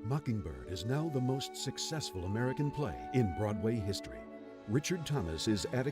Mockingbird is now the most successful American play in Broadway history. Richard Thomas is at a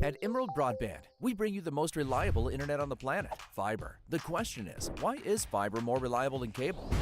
At Emerald Broadband, we bring you the most reliable internet on the planet, fiber. The question is, why is fiber more reliable than cable?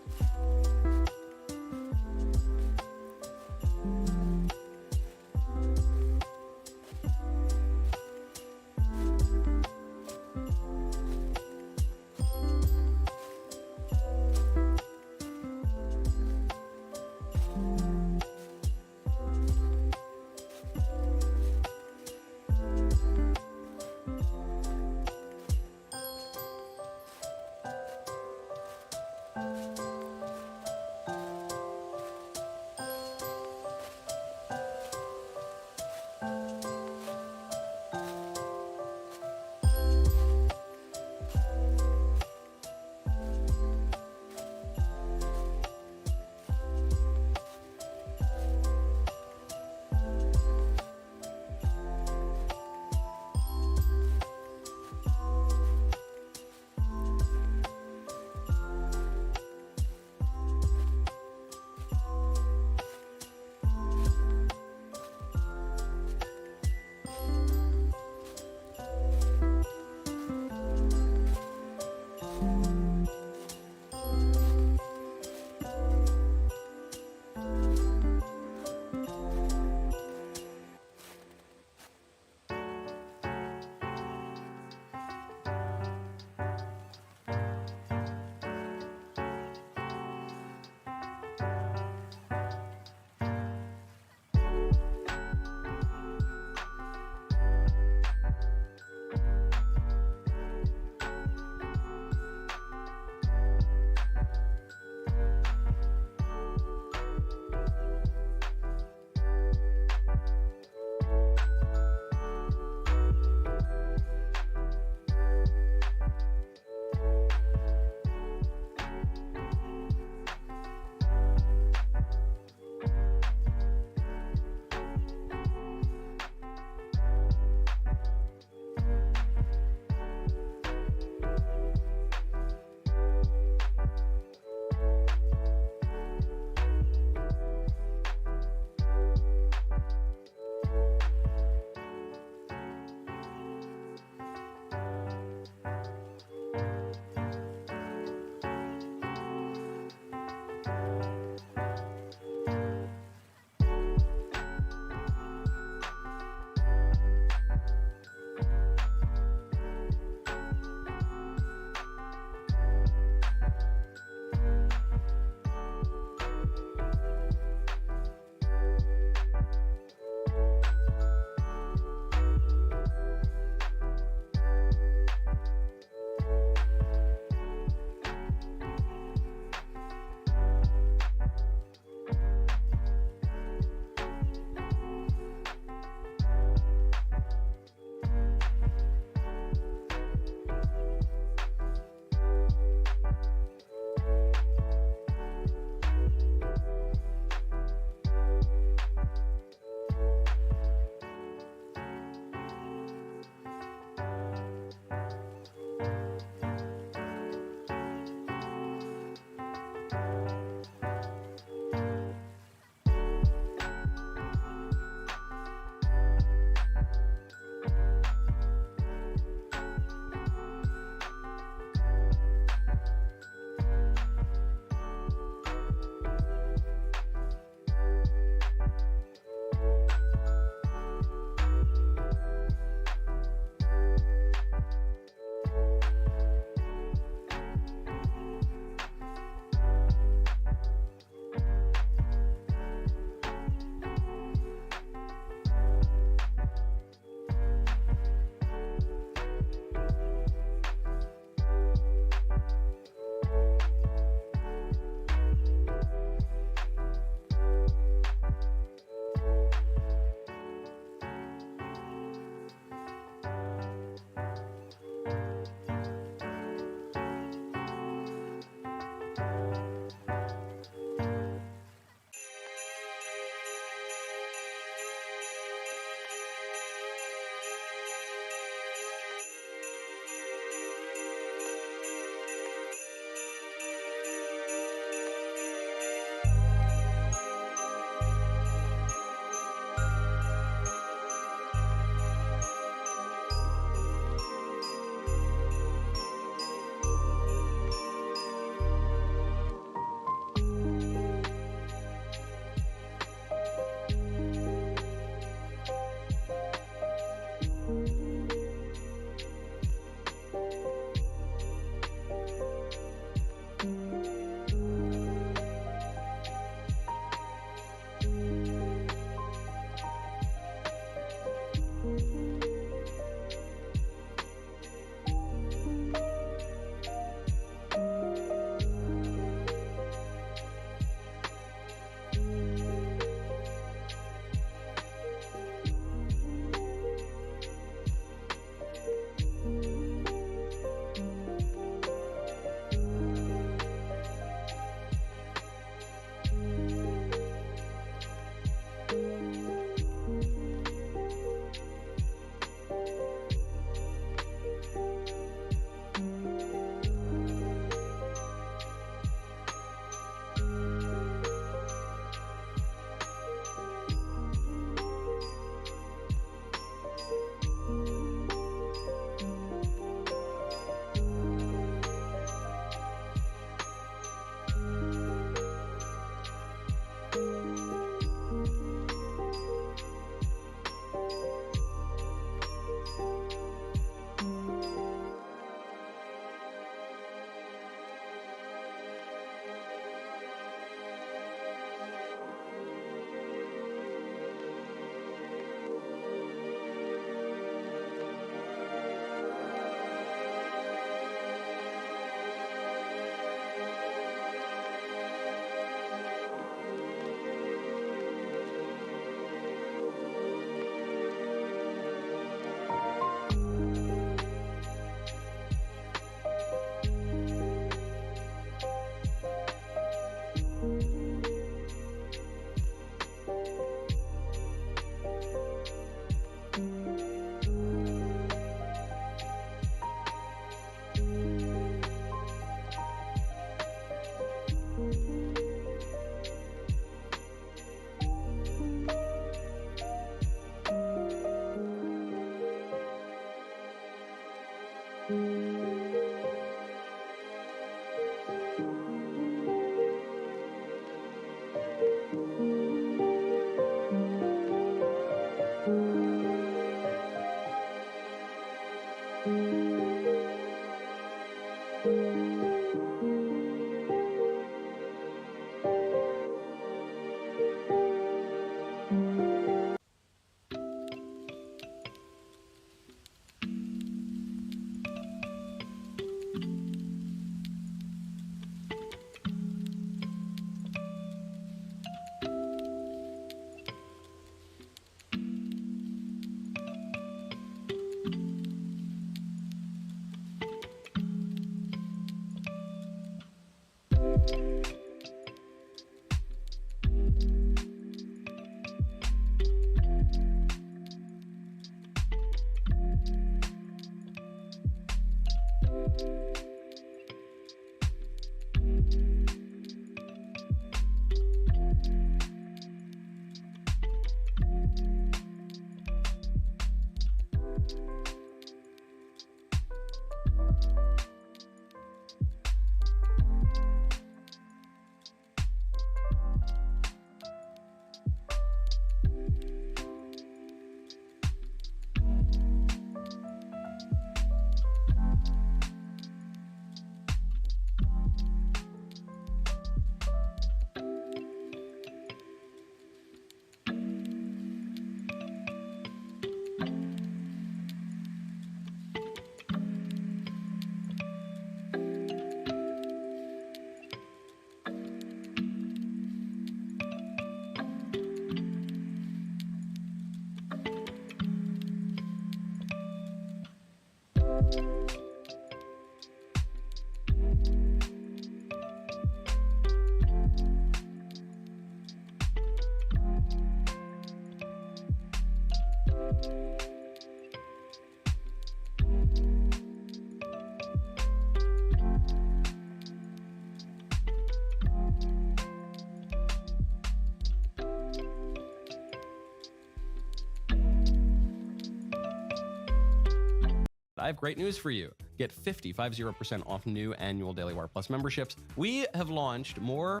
I have great news for you. Get 50% off new annual Daily Wire Plus memberships. We have launched more.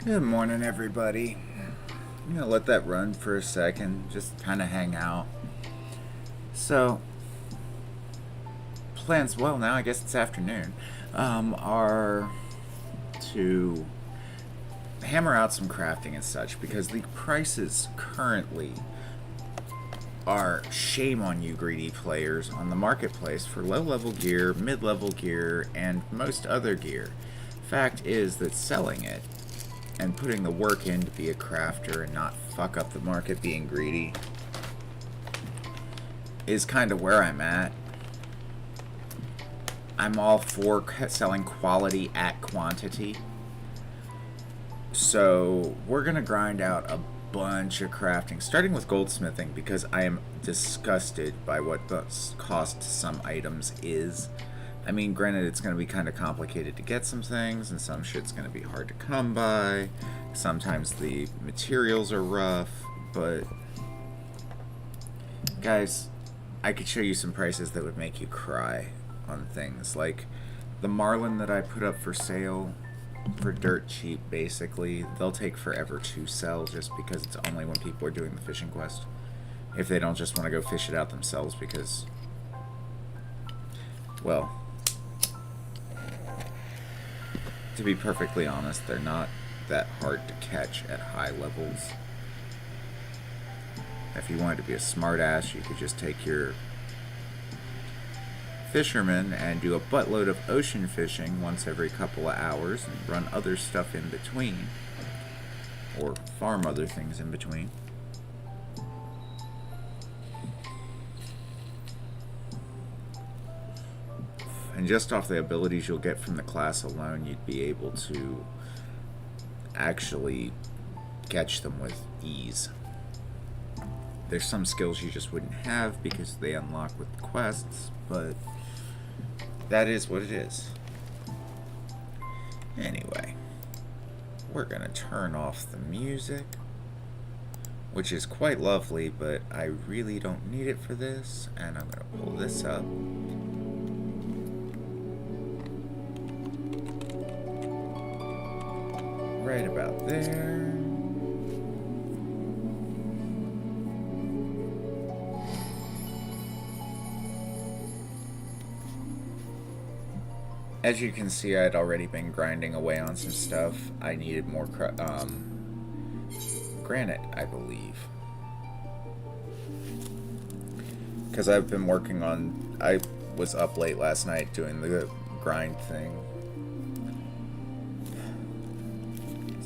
Good morning, everybody. I'm gonna let that run for a second, just kind of hang out. So, plans, well, now I guess it's afternoon, are to hammer out some crafting and such, because the prices currently are, shame on you greedy players, on the marketplace for low-level gear, mid-level gear, and most other gear. Fact is that selling it and putting the work in to be a crafter and not fuck up the market being greedy is kind of where I'm at. I'm all for selling quality at quantity. So we're going to grind out a bunch of crafting, starting with goldsmithing, because I am disgusted by what the cost to some items is. I mean, granted, it's going to be kind of complicated to get some things, and some shit's going to be hard to come by. Sometimes the materials are rough, but guys, I could show you some prices that would make you cry on things. Like the marlin that I put up for sale for dirt cheap, basically. They'll take forever to sell just because it's only when people are doing the fishing quest. If they don't just want to go fish it out themselves because, well, to be perfectly honest, they're not that hard to catch at high levels. If you wanted to be a smartass, you could just take your fisherman and do a buttload of ocean fishing once every couple of hours and run other stuff in between, or farm other things in between. And just off the abilities you'll get from the class alone, you'd be able to actually catch them with ease. There's some skills you just wouldn't have because they unlock with quests, but that is what it is. Anyway, we're gonna turn off the music, which is quite lovely, but I really don't need it for this, and I'm gonna pull this up. Right about there. As you can see, I had already been grinding away on some stuff. I needed more granite, I believe. Because I've been working on... I was up late last night doing the grind thing.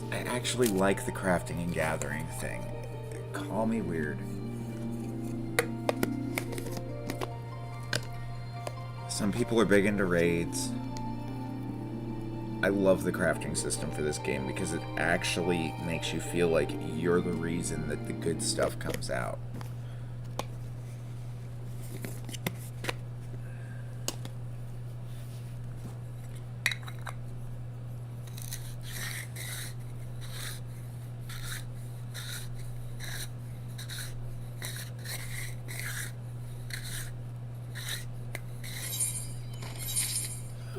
I actually like the crafting and gathering thing. Call me weird. Some people are big into raids. I love the crafting system for this game because it actually makes you feel like you're the reason that the good stuff comes out.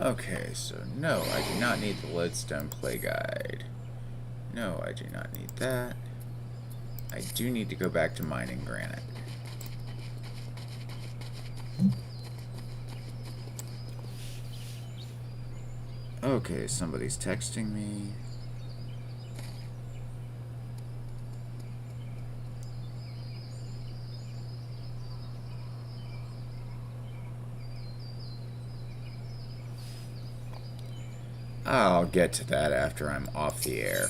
Okay, so no, I do not need the lodestone play guide. No, I do not need that. I do need to go back to mining granite. Okay, somebody's texting me. I'll get to that after I'm off the air.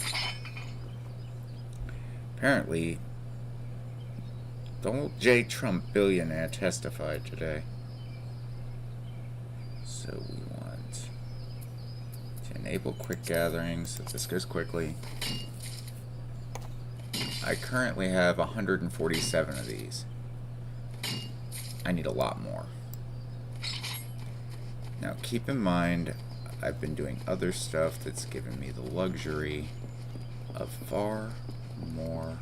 Apparently, Donald J. Trump billionaire testified today. So we want to enable quick gatherings, so this goes quickly. I currently have 147 of these. I need a lot more. Now keep in mind, I've been doing other stuff that's given me the luxury of far more.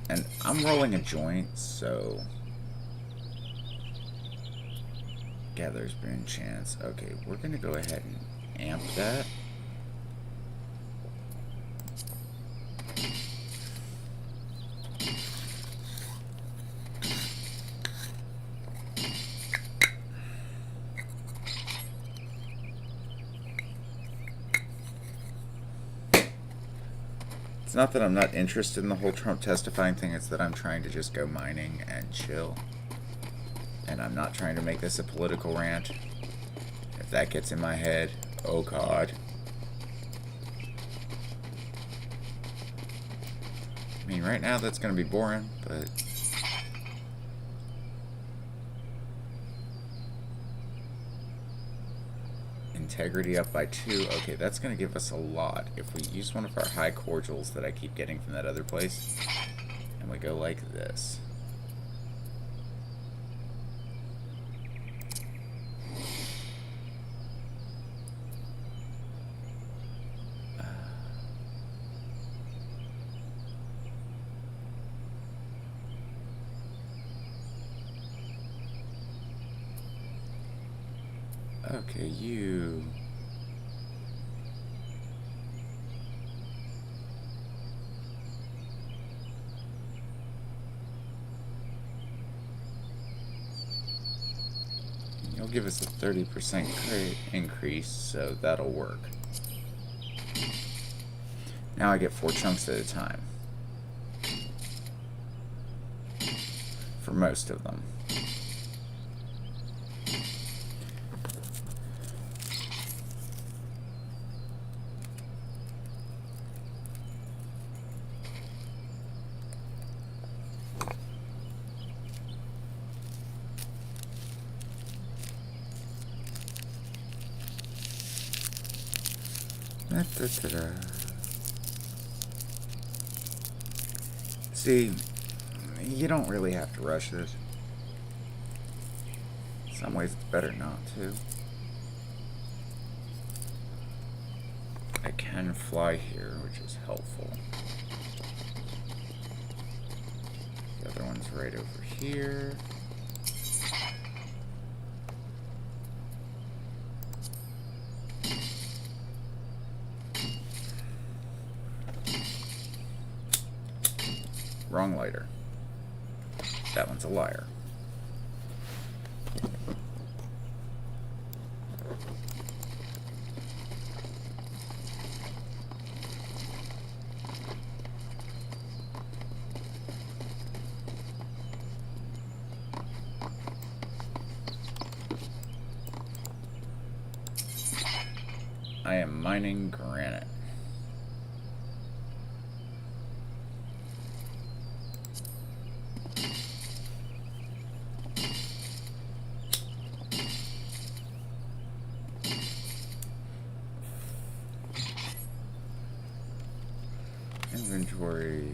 And I'm rolling a joint, so Gatherer's Boon chance. Okay, we're gonna go ahead and amp that. It's not that I'm not interested in the whole Trump testifying thing, it's that I'm trying to just go mining and chill. And I'm not trying to make this a political rant. If that gets in my head, oh God. I mean, right now that's going to be boring, but... Integrity up by 2. Okay, that's going to give us a lot. If we use one of our high cordials that I keep getting from that other place, and we go like this. Okay, you... You'll give us a 30% increase, so that'll work. Now I get 4 chunks at a time. For most of them. See, you don't really have to rush this. In some ways it's better not to. I can fly here, which is helpful. The other one's right over here. Wrong lighter. That one's a liar. I am mining granite. Inventory.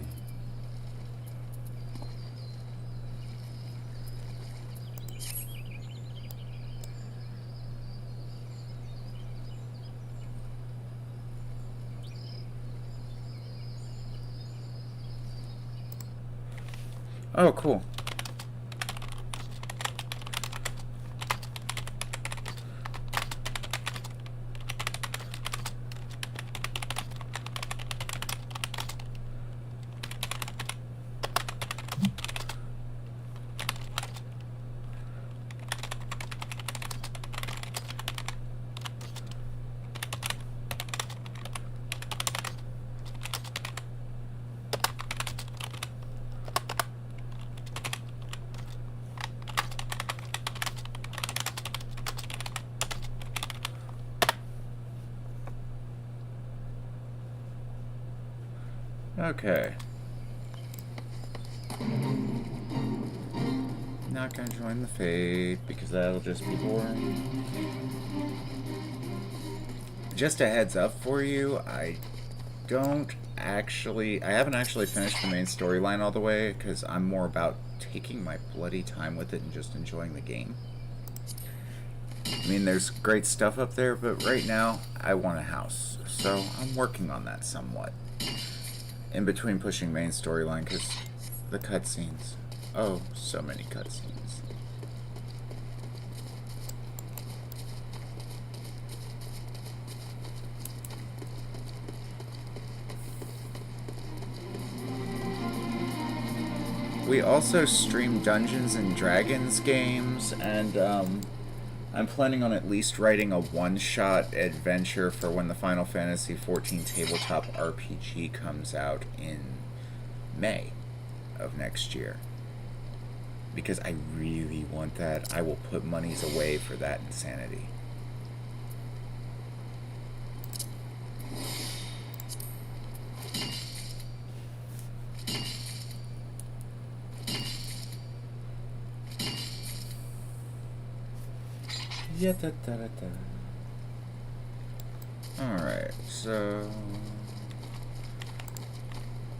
Oh, cool. Okay. Not gonna join the fate because that'll just be boring. Just a heads up for you, I haven't actually finished the main storyline all the way because I'm more about taking my bloody time with it and just enjoying the game. I mean, there's great stuff up there, but right now I want a house, so I'm working on that somewhat. In between pushing main storyline, because the cutscenes. Oh, so many cutscenes. We also stream Dungeons and Dragons games, and I'm planning on at least writing a one-shot adventure for when the Final Fantasy XIV tabletop RPG comes out in May of next year. Because I really want that. I will put monies away for that insanity. Yeah, Alright, so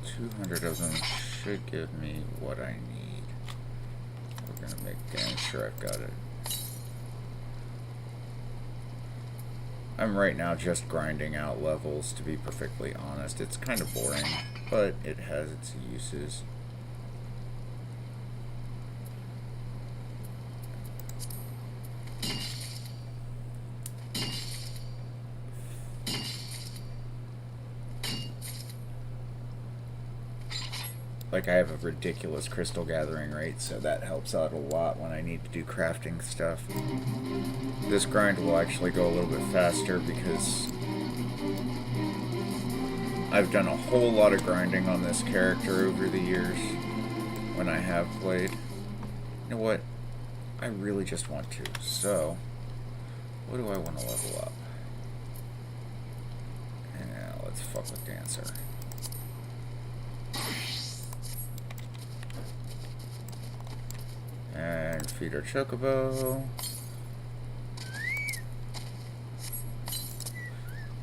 200 of them should give me what I need. We're gonna make damn sure I've got it. I'm right now just grinding out levels, to be perfectly honest. It's kind of boring, but it has its uses. Like, I have a ridiculous crystal gathering rate, so that helps out a lot when I need to do crafting stuff. This grind will actually go a little bit faster because I've done a whole lot of grinding on this character over the years when I have played. You know what? I really just want to. So, what do I want to level up? Yeah, let's fuck with Dancer. And feed our Chocobo.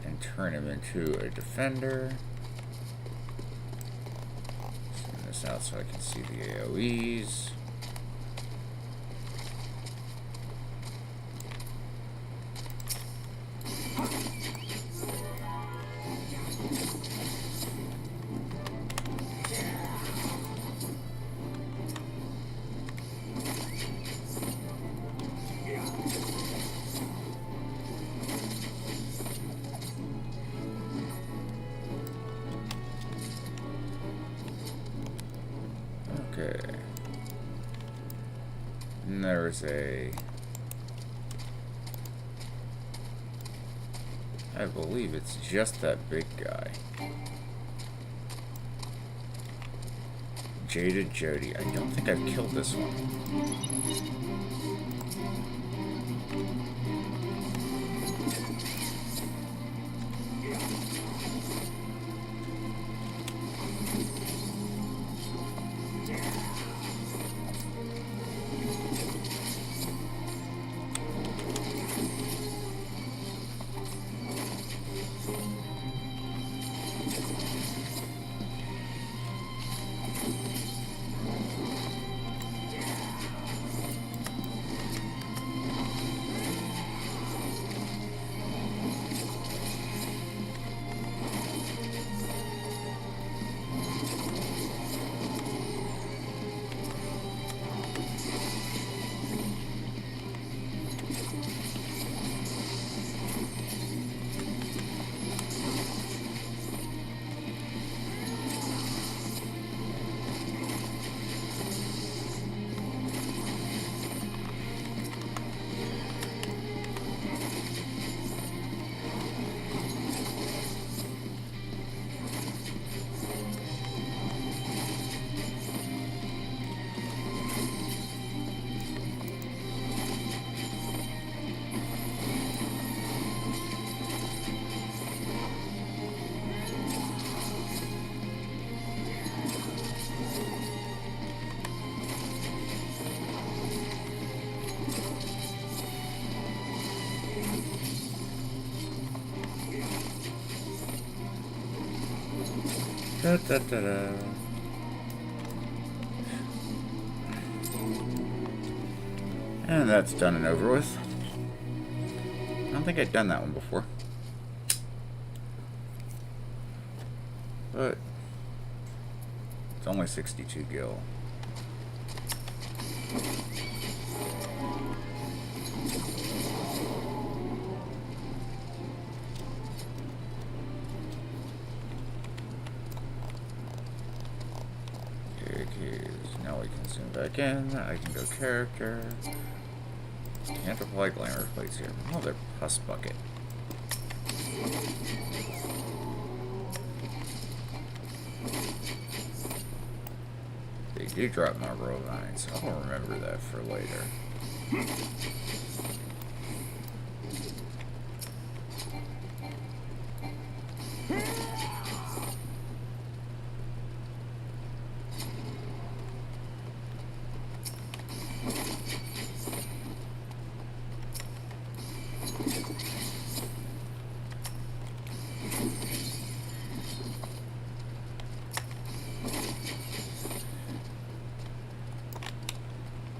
And turn him into a defender. Send this out so I can see the AoEs. Okay. And there's I believe it's just that big guy. Jaded Jody. I don't think I've killed this one. Da, da, da, da. And that's done and over with. I don't think I'd done that one before. But it's only 62 gil. Okay, keys. Now we can zoom back in. I can go character. Can't apply glamour plates here. Another pus bucket. They do drop my roll 9, so I'll remember that for later.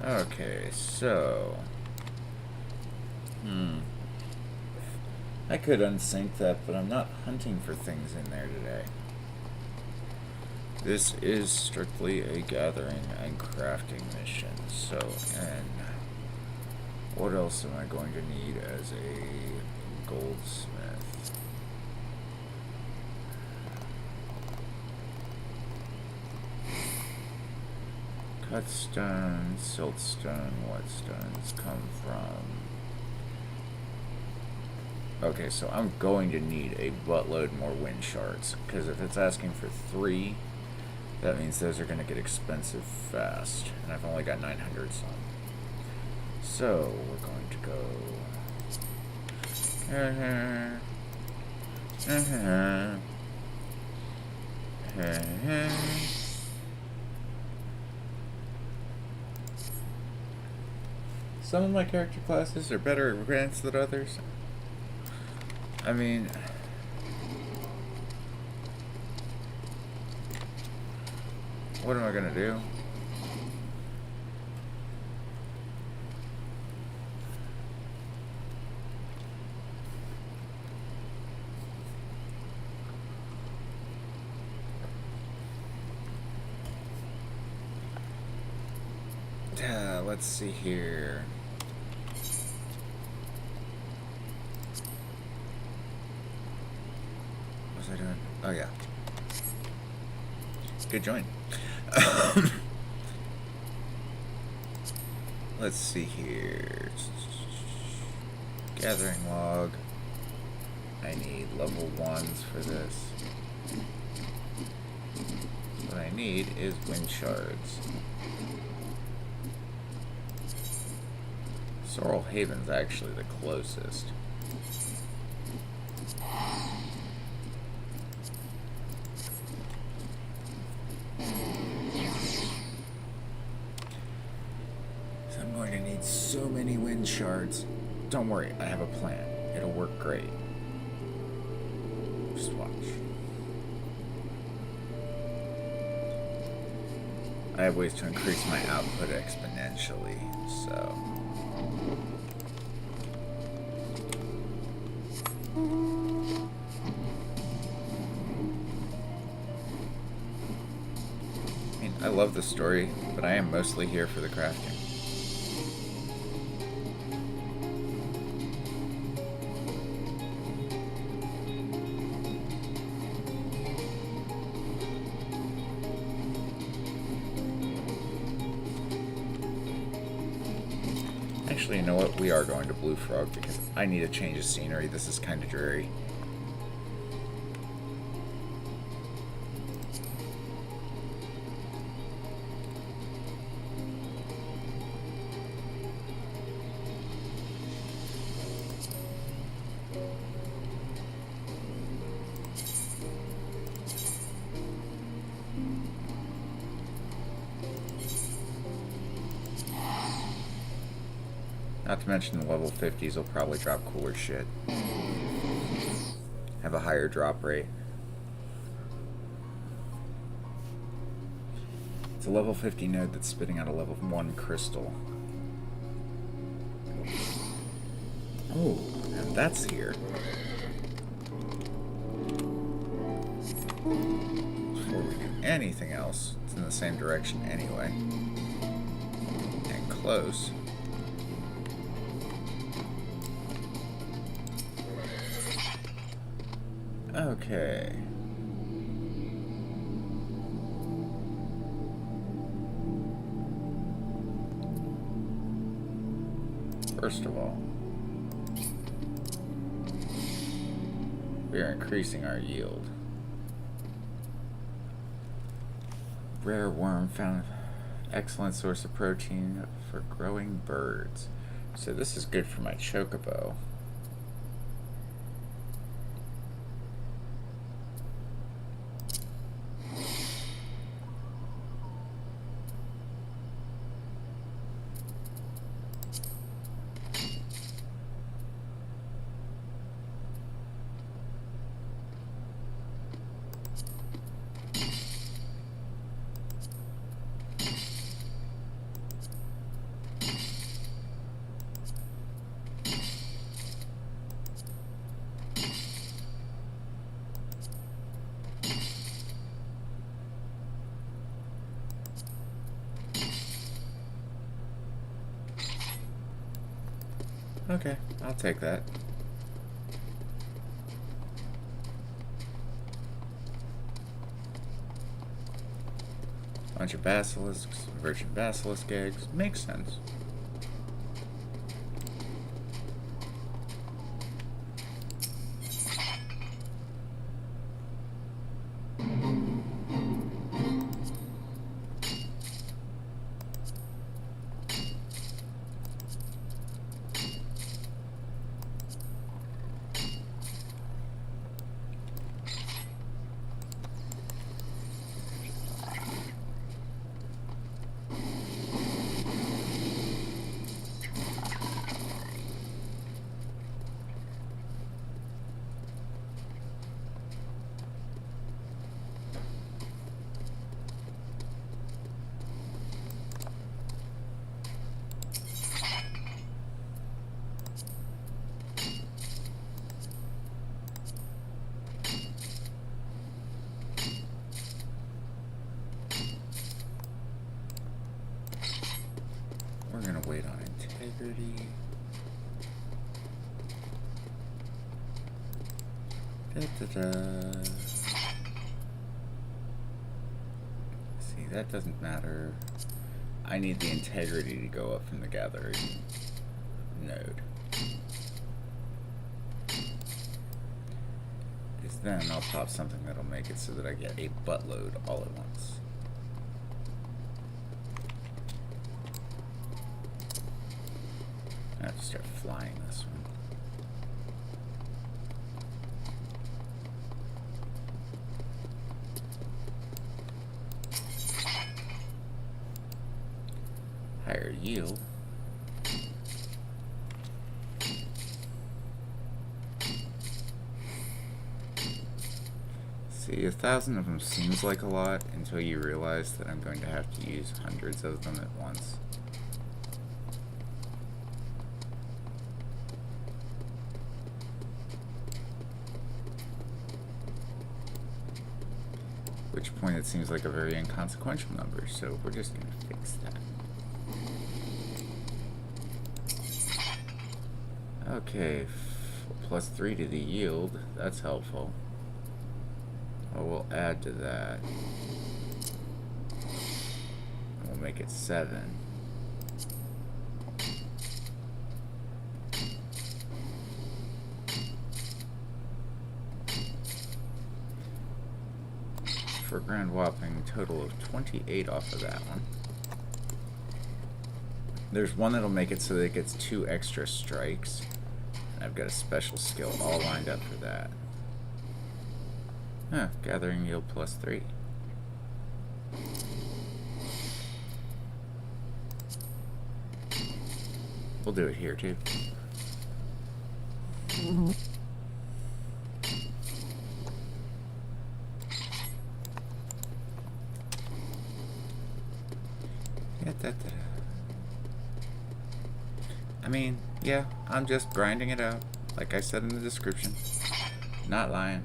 Okay, so... I could unsync that, but I'm not hunting for things in there today. This is strictly a gathering and crafting mission, so, and what else am I going to need as a goldsmith? Cut stone, siltstone, what stones come from? Okay, so I'm going to need a buttload more wind shards, because if it's asking for 3, that means those are going to get expensive fast, and I've only got 900 some. So, we're going to go... Some of my character classes are better at grants than others. I mean... What am I gonna do? Let's see here. What was I doing? Oh yeah. Good join. Let's see here. Gathering log. I need level 1s for this. What I need is wind shards. Sorrel Haven's actually the closest. So I'm going to need so many wind shards. Don't worry, I have a plan. It'll work great. Just watch. I have ways to increase my output exponentially, so... I love the story, but I am mostly here for the crafting. Actually, you know what? We are going to Blue Frog because I need a change of scenery. This is kind of dreary. Not to mention the level 50s will probably drop cooler shit. Have a higher drop rate. It's a level 50 node that's spitting out a level 1 crystal. Oh, and that's here. Before we do anything else, it's in the same direction anyway. And close. Okay. First of all, we are increasing our yield. Rare worm found excellent source of protein for growing birds. So this is good for my chocobo. Okay, I'll take that. Bunch of basilisks, virgin basilisk eggs. Makes sense. We're gonna wait on integrity. See, that doesn't matter. I need the integrity to go up from the gathering node. Because then I'll pop something that'll make it so that I get a buttload all at once. I have to start flying this one. Higher yield. See, 1,000 of them seems like a lot until you realize that I'm going to have to use hundreds of them at once. At which point it seems like a very inconsequential number, so we're just going to fix that. Okay, +3 to the yield, that's helpful. Well, we'll add to that. And we'll make it 7. For a grand whopping total of 28 off of that one. There's one that'll make it so that it gets 2 extra strikes. And I've got a special skill all lined up for that. Huh, gathering yield +3. We'll do it here too. I mean, yeah, I'm just grinding it out, like I said in the description. Not lying.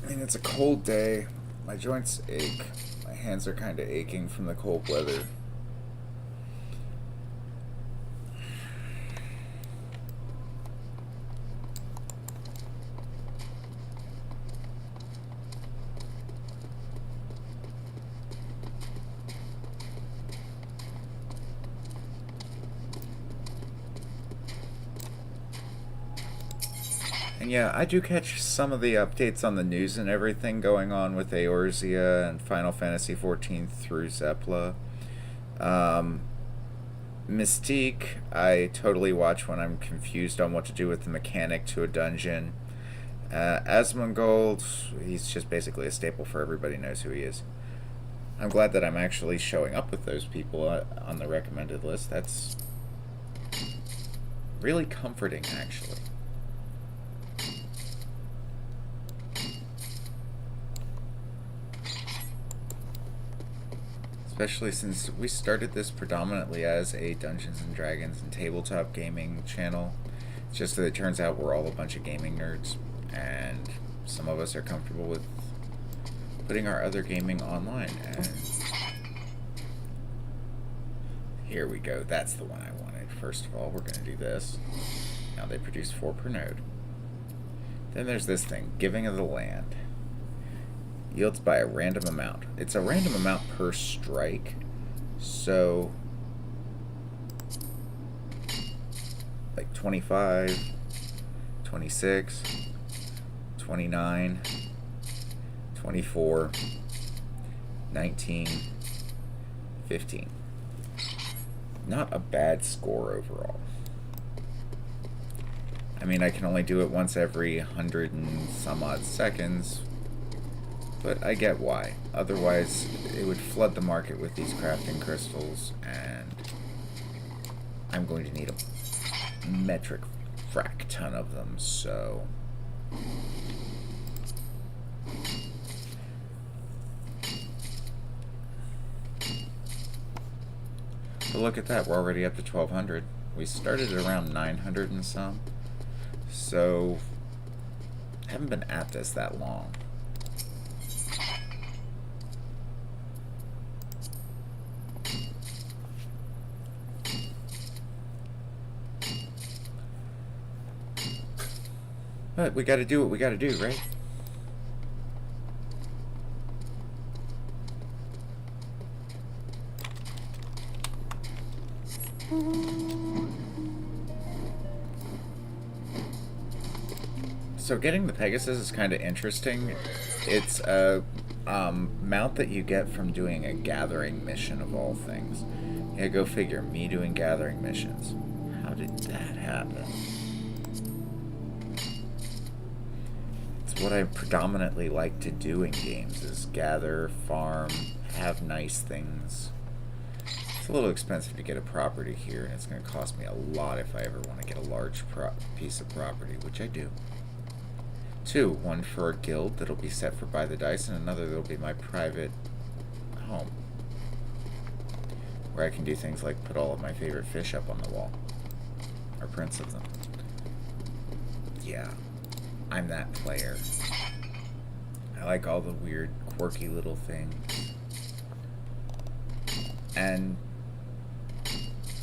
I mean, it's a cold day. My joints ache. My hands are kind of aching from the cold weather. And yeah, I do catch some of the updates on the news and everything going on with Eorzea and Final Fantasy XIV through Zepla. Mystique, I totally watch when I'm confused on what to do with the mechanic to a dungeon. Asmongold, he's just basically a staple for everybody knows who he is. I'm glad that I'm actually showing up with those people on the recommended list. That's really comforting, actually. Especially since we started this predominantly as a Dungeons and Dragons and tabletop gaming channel. It's just that it turns out we're all a bunch of gaming nerds, and some of us are comfortable with putting our other gaming online. And here we go. That's the one I wanted. First of all, we're going to do this. Now they produce 4 per node. Then there's this thing, Giving of the Land. Yields by a random amount. It's a random amount per strike, so like 25, 26, 29, 24, 19, 15. Not a bad score overall. I mean, I can only do it once every 100 and some odd seconds, but I get why. Otherwise, it would flood the market with these crafting crystals, and I'm going to need a metric frack ton of them, so... But look at that, we're already up to 1,200. We started at around 900 and some, so haven't been at this that long. But we gotta do what we gotta do, right? So getting the Pegasus is kind of interesting. It's a mount that you get from doing a gathering mission of all things. Yeah, go figure, me doing gathering missions. How did that happen? It's what I predominantly like to do in games, is gather, farm, have nice things. It's a little expensive to get a property here, and it's going to cost me a lot if I ever want to get a large piece of property, which I do. 2, one for a guild that'll be set for Buy the Dice, and another that'll be my private home, where I can do things like put all of my favorite fish up on the wall, or prints of them. Yeah, I'm that player. I like all the weird, quirky little things. And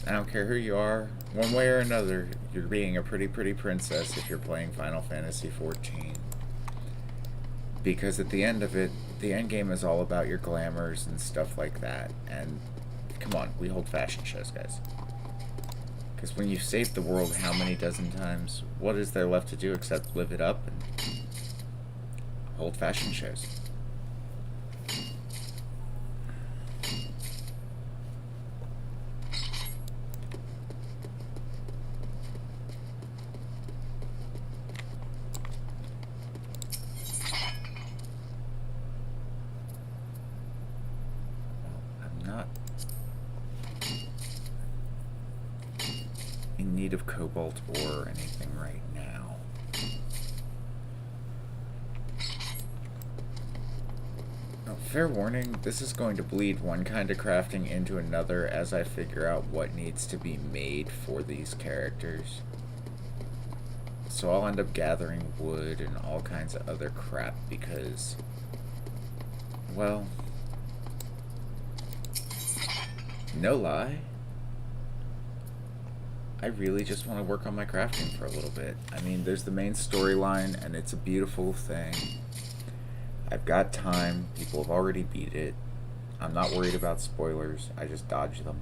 I don't care who you are, one way or another, you're being a pretty princess if you're playing Final Fantasy XIV. Because at the end of it, the end game is all about your glamours and stuff like that. And come on, we hold fashion shows, guys. Because when you've saved the world how many dozen times, what is there left to do except live it up and hold fashion shows? Need of cobalt or anything right now. Oh, fair warning, this is going to bleed one kind of crafting into another as I figure out what needs to be made for these characters. So I'll end up gathering wood and all kinds of other crap because, well, no lie, I really just want to work on my crafting for a little bit. I mean, there's the main storyline, and it's a beautiful thing. I've got time. People have already beat it. I'm not worried about spoilers. I just dodge them.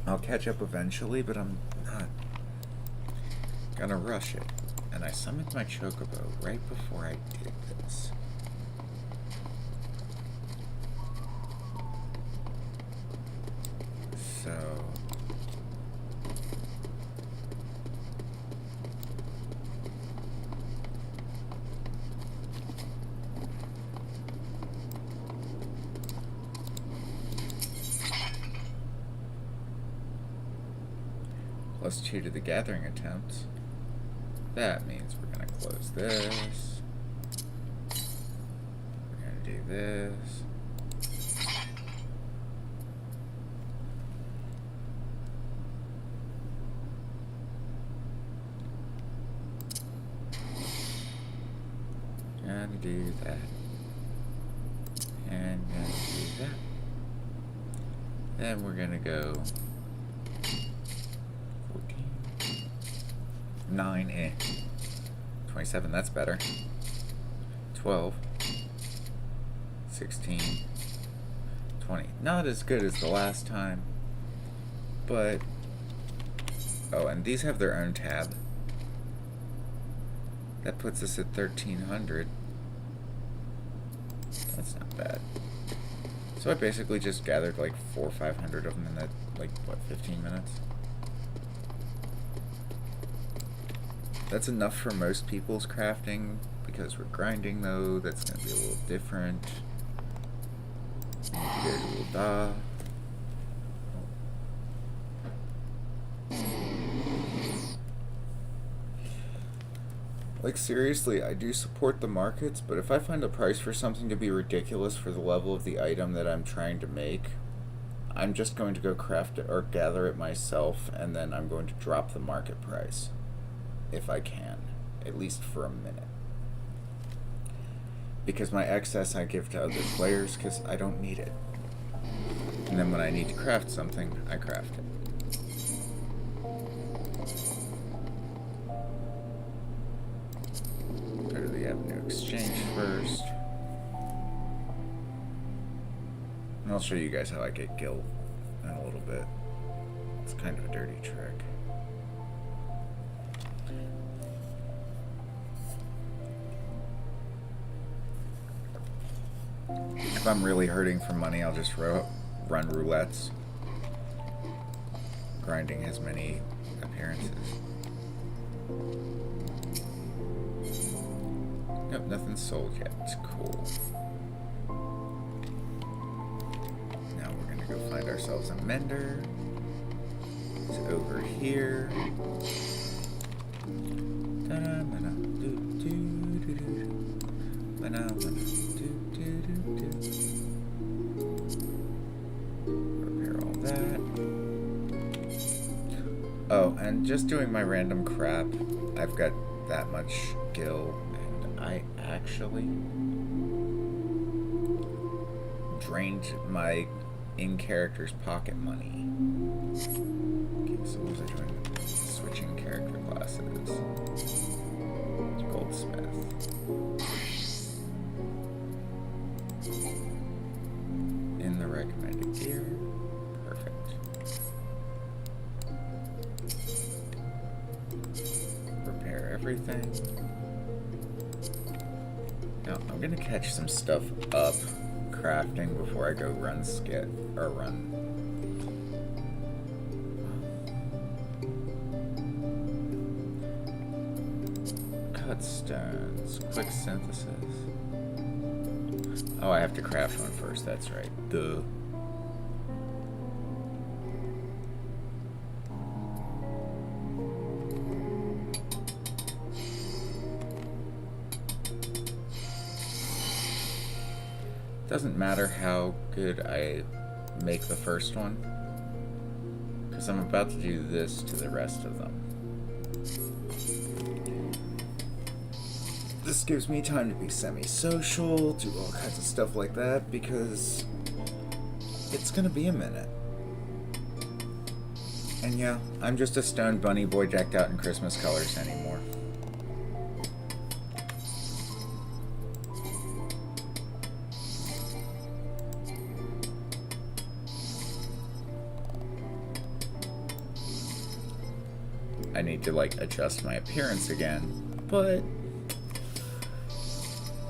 I'll catch up eventually, but I'm not gonna rush it. And I summoned my chocobo right before I did this. So... +2 to the gathering attempts. That means we're going to close this. We're going to do this. Gonna do that. And gonna do that. Then we're gonna go 9 in. 27, that's better. 12. 16. 20. Not as good as the last time. But... oh, and these have their own tab. That puts us at 1,300. That's not bad. So I basically just gathered like 400 or 500 of them in that, like, what, 15 minutes? That's enough for most people's crafting. Because we're grinding, though, that's going to be a little different. Like, seriously, I do support the markets, but if I find a price for something to be ridiculous for the level of the item that I'm trying to make, I'm just going to go craft it or gather it myself, and then I'm going to drop the market price. If I can. At least for a minute. Because my excess I give to other players, because I don't need it. And then when I need to craft something, I craft it. Go to the Avenue Exchange first. And I'll show you guys how I get guilt in a little bit. It's kind of a dirty trick. If I'm really hurting for money, I'll just run roulettes. Grinding has many appearances. Nope, nothing's sold yet. It's cool. Now we're gonna go find ourselves a mender. It's over here. Repair all that. Oh, and just doing my random crap, I've got that much gil, and I actually drained my in-character's pocket money. Okay, so what was I doing? Switching character classes. Goldsmith. In the recommended gear. Perfect. Repair everything. Now, I'm gonna catch some stuff up crafting before I go run cut stones, quick synthesis. Oh, I have to craft one first, that's right. Duh. Doesn't matter how good I make the first one, because I'm about to do this to the rest of them. This gives me time to be semi-social, do all kinds of stuff like that, because it's gonna be a minute. And yeah, I'm just a stoned bunny boy decked out in Christmas colors anymore. I need to, like, adjust my appearance again. But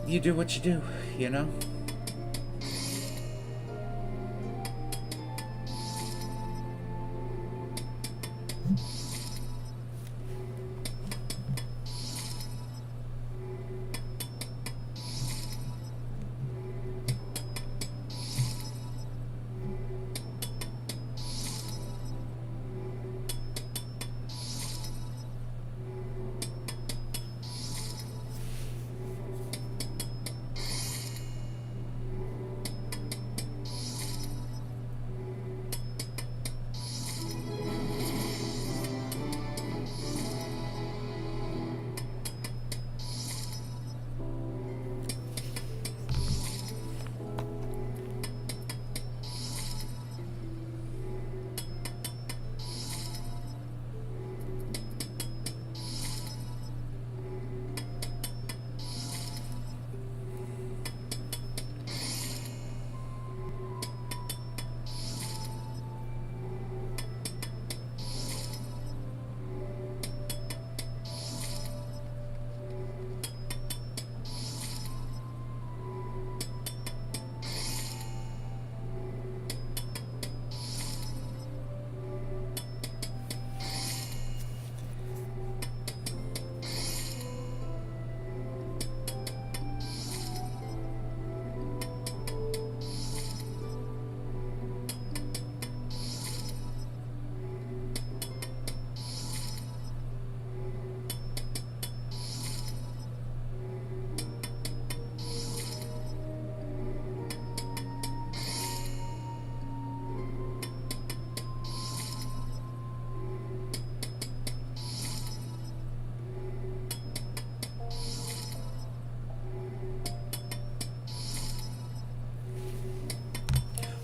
you do what you do, you know?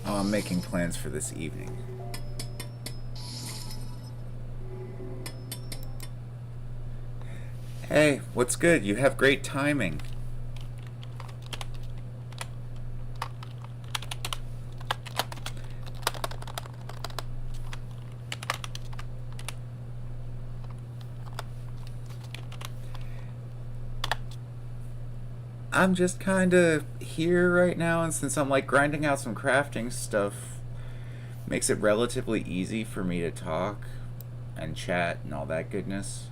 Oh, I'm making plans for this evening. Hey, what's good? You have great timing. I'm just kind of here right now, and since I'm like grinding out some crafting stuff, makes it relatively easy for me to talk and chat and all that goodness.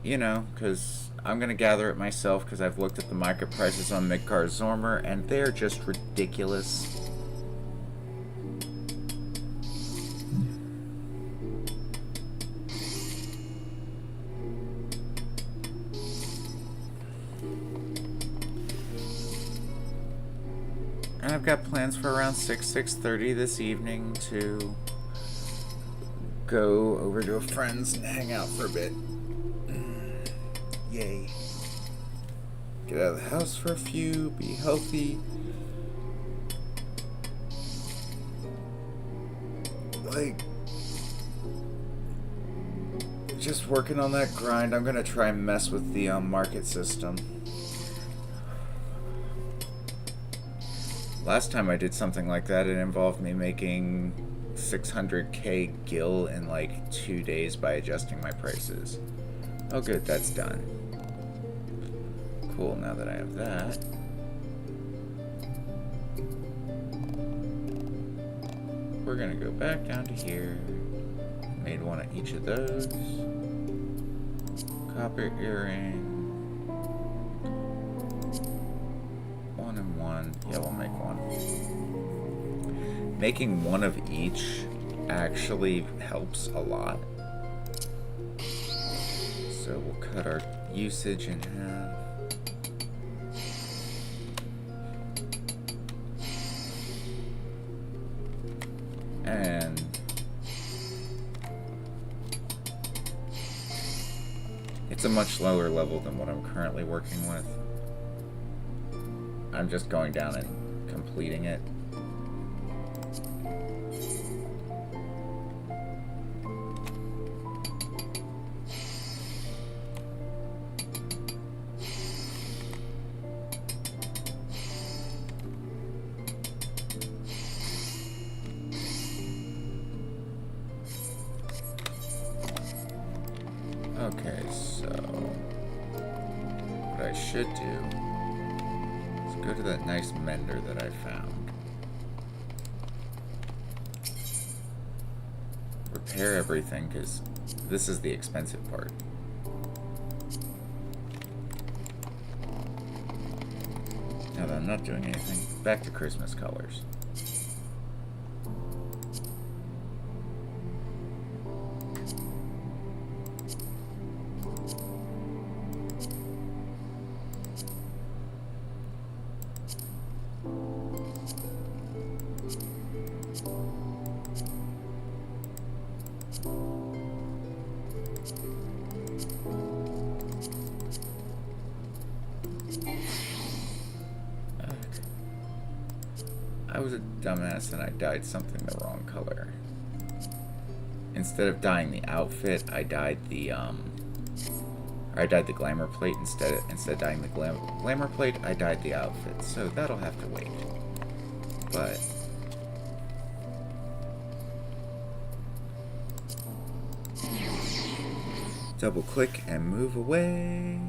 You know, because I'm going to gather it myself because I've looked at the market prices on Midgar Zormer and they're just ridiculous. And I've got plans for around 6:30 this evening to go over to a friend's and hang out for a bit. Yay. Get out of the house for a few, be healthy. Like, just working on that grind. I'm gonna try and mess with the market system. Last time I did something like that, it involved me making 600k gil in like 2 days by adjusting my prices. Oh good, that's done. Cool, now that I have that. We're gonna go back down to here. Made one of each of those. Copper earring. 1 and 1. Yeah, we'll make one. Making one of each actually helps a lot. So we'll cut our usage in half. And it's a much lower level than what I'm currently working with. I'm just going down and completing it. should do is go to that nice mender that I found. Repair everything, because this is the expensive part. Now that I'm not doing anything, back to Christmas colors. I was a dumbass and I dyed something the wrong color. Instead of dyeing the outfit, I dyed the glamour plate instead of dyeing the glamour plate, I dyed the outfit. So that'll have to wait. But double click and move away.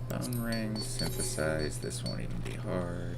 Bone rings, synthesize, this won't even be hard.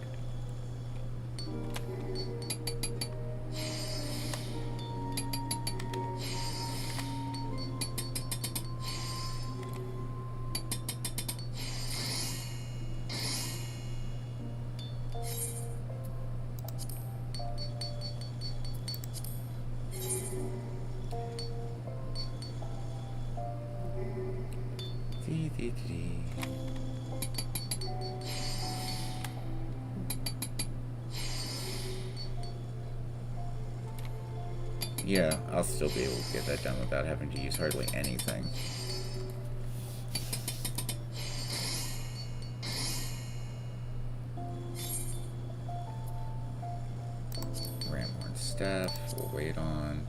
Yeah, I'll still be able to get that done without having to use hardly anything. Ramhorn staff, we'll wait on.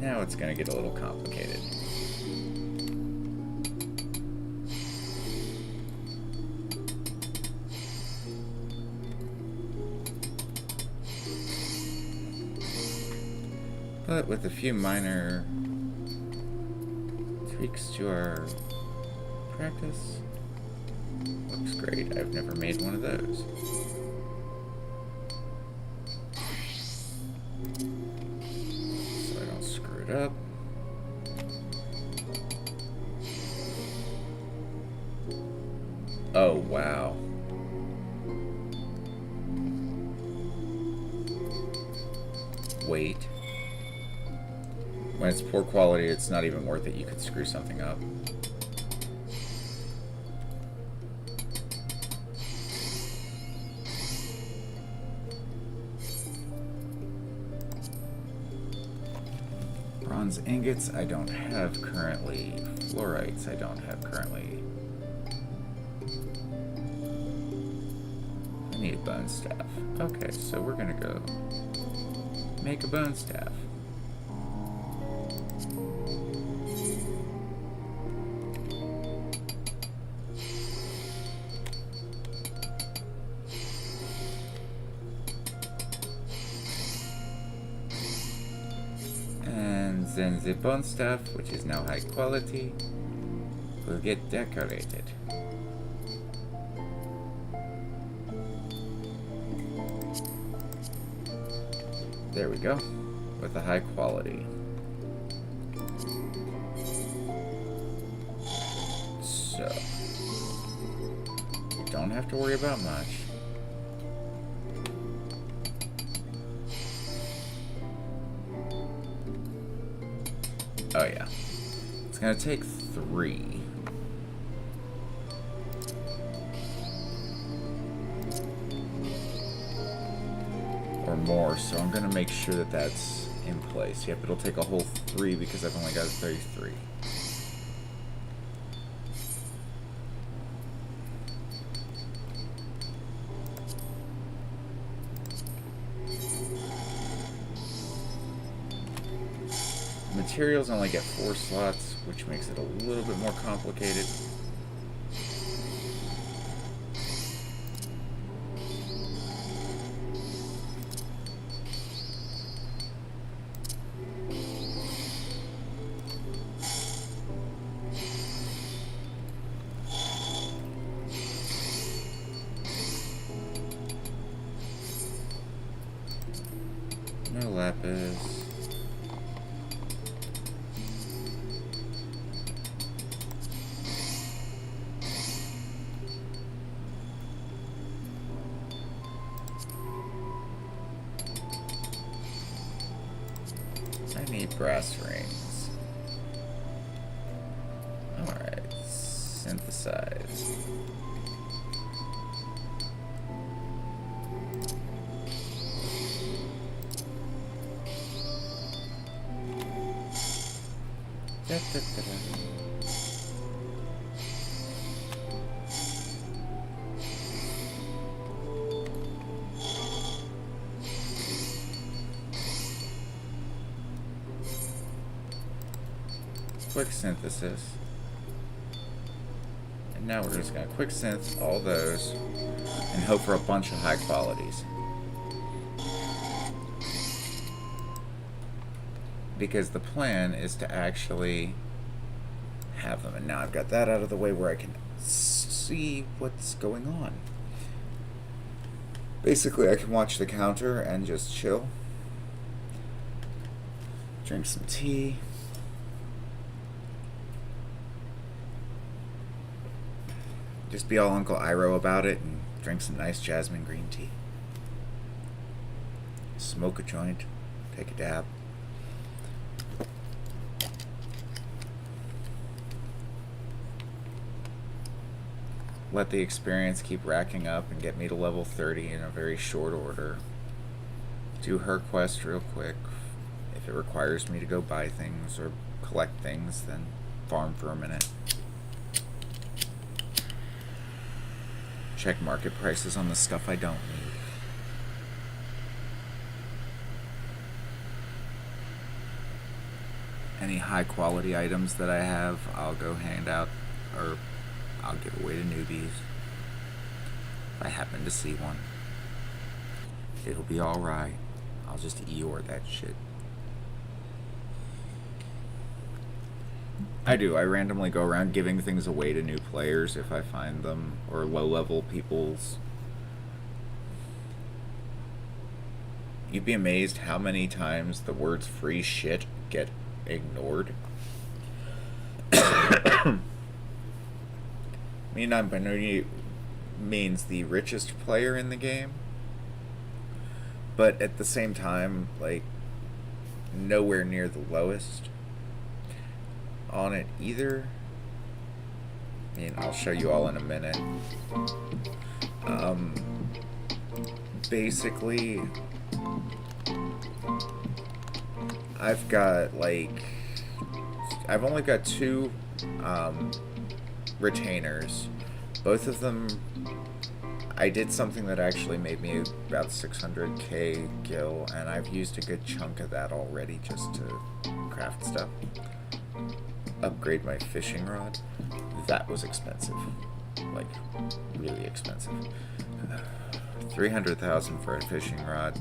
Now it's going to get a little complicated. But with a few minor tweaks to our practice, looks great. I've never made one of those. Up. Oh, wow. Wait. When it's poor quality, it's not even worth it. You could screw something up. Bronze ingots I don't have currently. Fluorites I don't have currently. I need a bone staff. Okay, so we're gonna go make a bone staff. Then the bone staff, which is now high quality, will get decorated. There we go, with the high quality. So, you don't have to worry about much. Oh yeah, it's gonna take 3. Or more, so I'm gonna make sure that that's in place. Yep, it'll take a whole 3 because I've only got a 33. Materials only get 4 slots, which makes it a little bit more complicated. No lapis. I need brass rings. Alright, synthesize. Da, da, da, da. Quick synthesis. And now we're just gonna quick synth all those and hope for a bunch of high qualities. Because the plan is to actually have them. And now I've got that out of the way where I can see what's going on. Basically, I can watch the counter and just chill. Drink some tea. Just be all Uncle Iroh about it and drink some nice jasmine green tea. Smoke a joint. Take a dab. Let the experience keep racking up and get me to level 30 in a very short order. Do her quest real quick. If it requires me to go buy things or collect things, then farm for a minute. Check market prices on the stuff I don't need. Any high quality items that I have, I'll go hand out, or I'll give away to newbies. If I happen to see one. It'll be alright. I'll just Eeyore that shit. I do. I randomly go around giving things away to new players if I find them, or low-level people's. You'd be amazed how many times the words free shit get ignored. Me non-binary means the richest player in the game, but at the same time, like, nowhere near the lowest on it either. I mean, I'll show you all in a minute. Basically, I've got, like, I've only got 2 retainers. Both of them, I did something that actually made me about 600k gil, and I've used a good chunk of that already just to craft stuff. Upgrade my fishing rod. That was expensive. Like, really expensive. 300,000 for a fishing rod.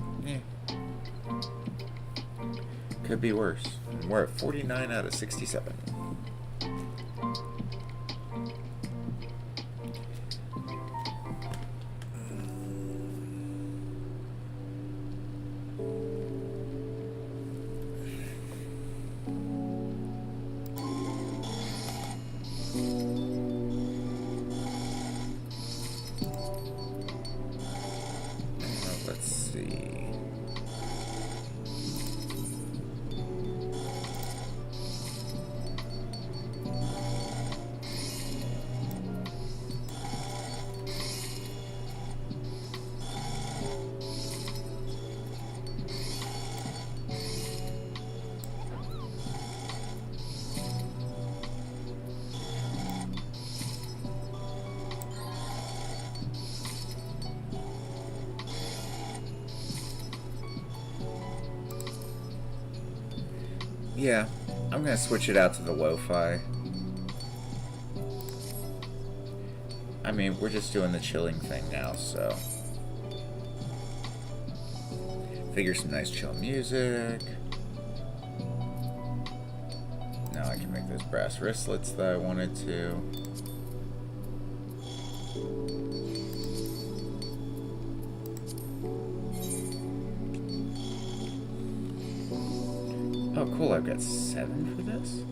Could be worse. And we're at 49 out of 67. Let's see. Yeah, I'm gonna switch it out to the lo-fi. I mean, we're just doing the chilling thing now, so. Figure some nice chill music. Now I can make those brass wristlets that I wanted to. Oh, cool, I've got 7 for this?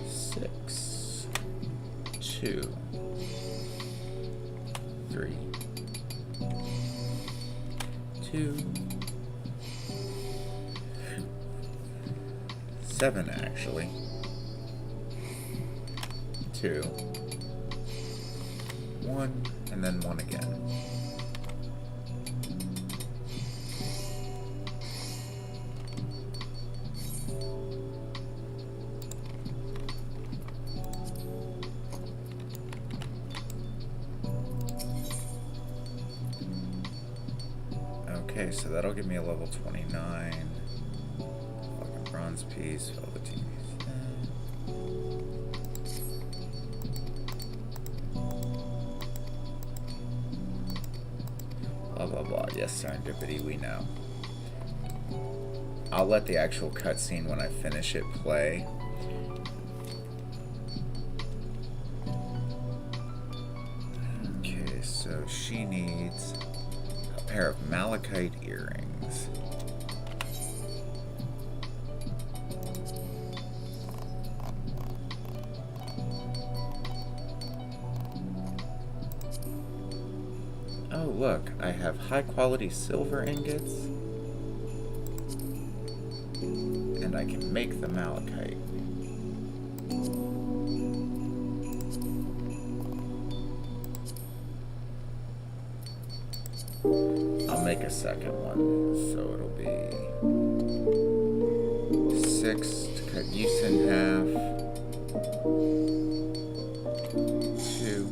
6, 2, 3, 2, 7 actually. 2, 1, and then 1 again. Okay, so that'll give me a level 29. Fucking bronze piece, velveteen piece. Blah blah blah. Yes, serendipity, we know. I'll let the actual cutscene when I finish it play. Okay, so she needs pair of malachite earrings. Oh look, I have high quality silver ingots. And I can make the malachite. Make a second one, so it'll be 6 to cut use in half, 2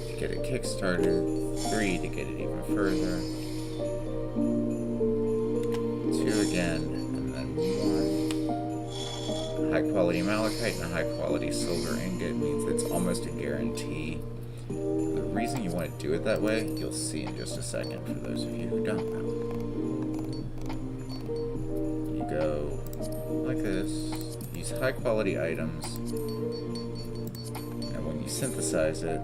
to get it kickstarted, 3 to get it even further, 2 again, and then 1. High quality malachite and a high quality silver ingot means it's almost a guarantee. The reason you want to do it that way, you'll see in just a second for those of you who don't know. You go like this, use high quality items, and when you synthesize it,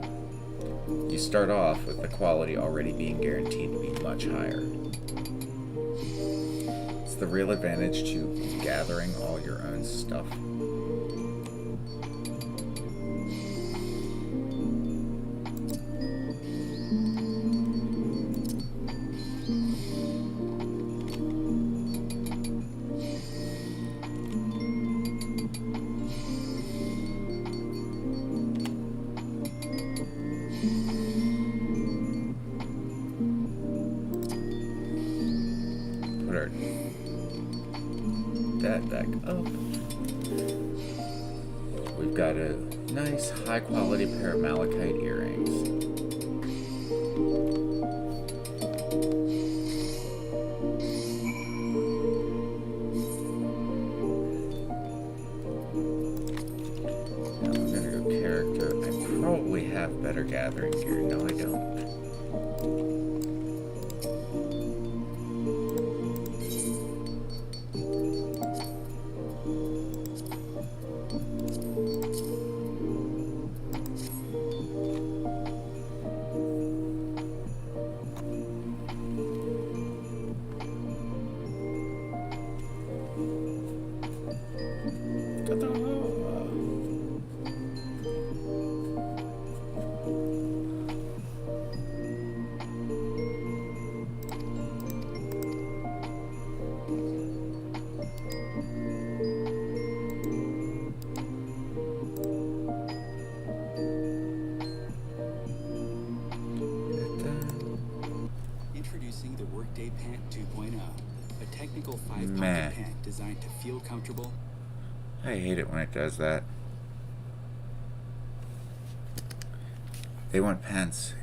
you start off with the quality already being guaranteed to be much higher. It's the real advantage to gathering all your own stuff. That back up. We've got a nice high quality pair of malachite earrings. Now I'm gonna go character. I probably have better gathering gear. No, I don't. Introducing the Workday Pant 2.0, a technical 5-pocket pant designed to feel comfortable. I hate it when it does that. They want pants.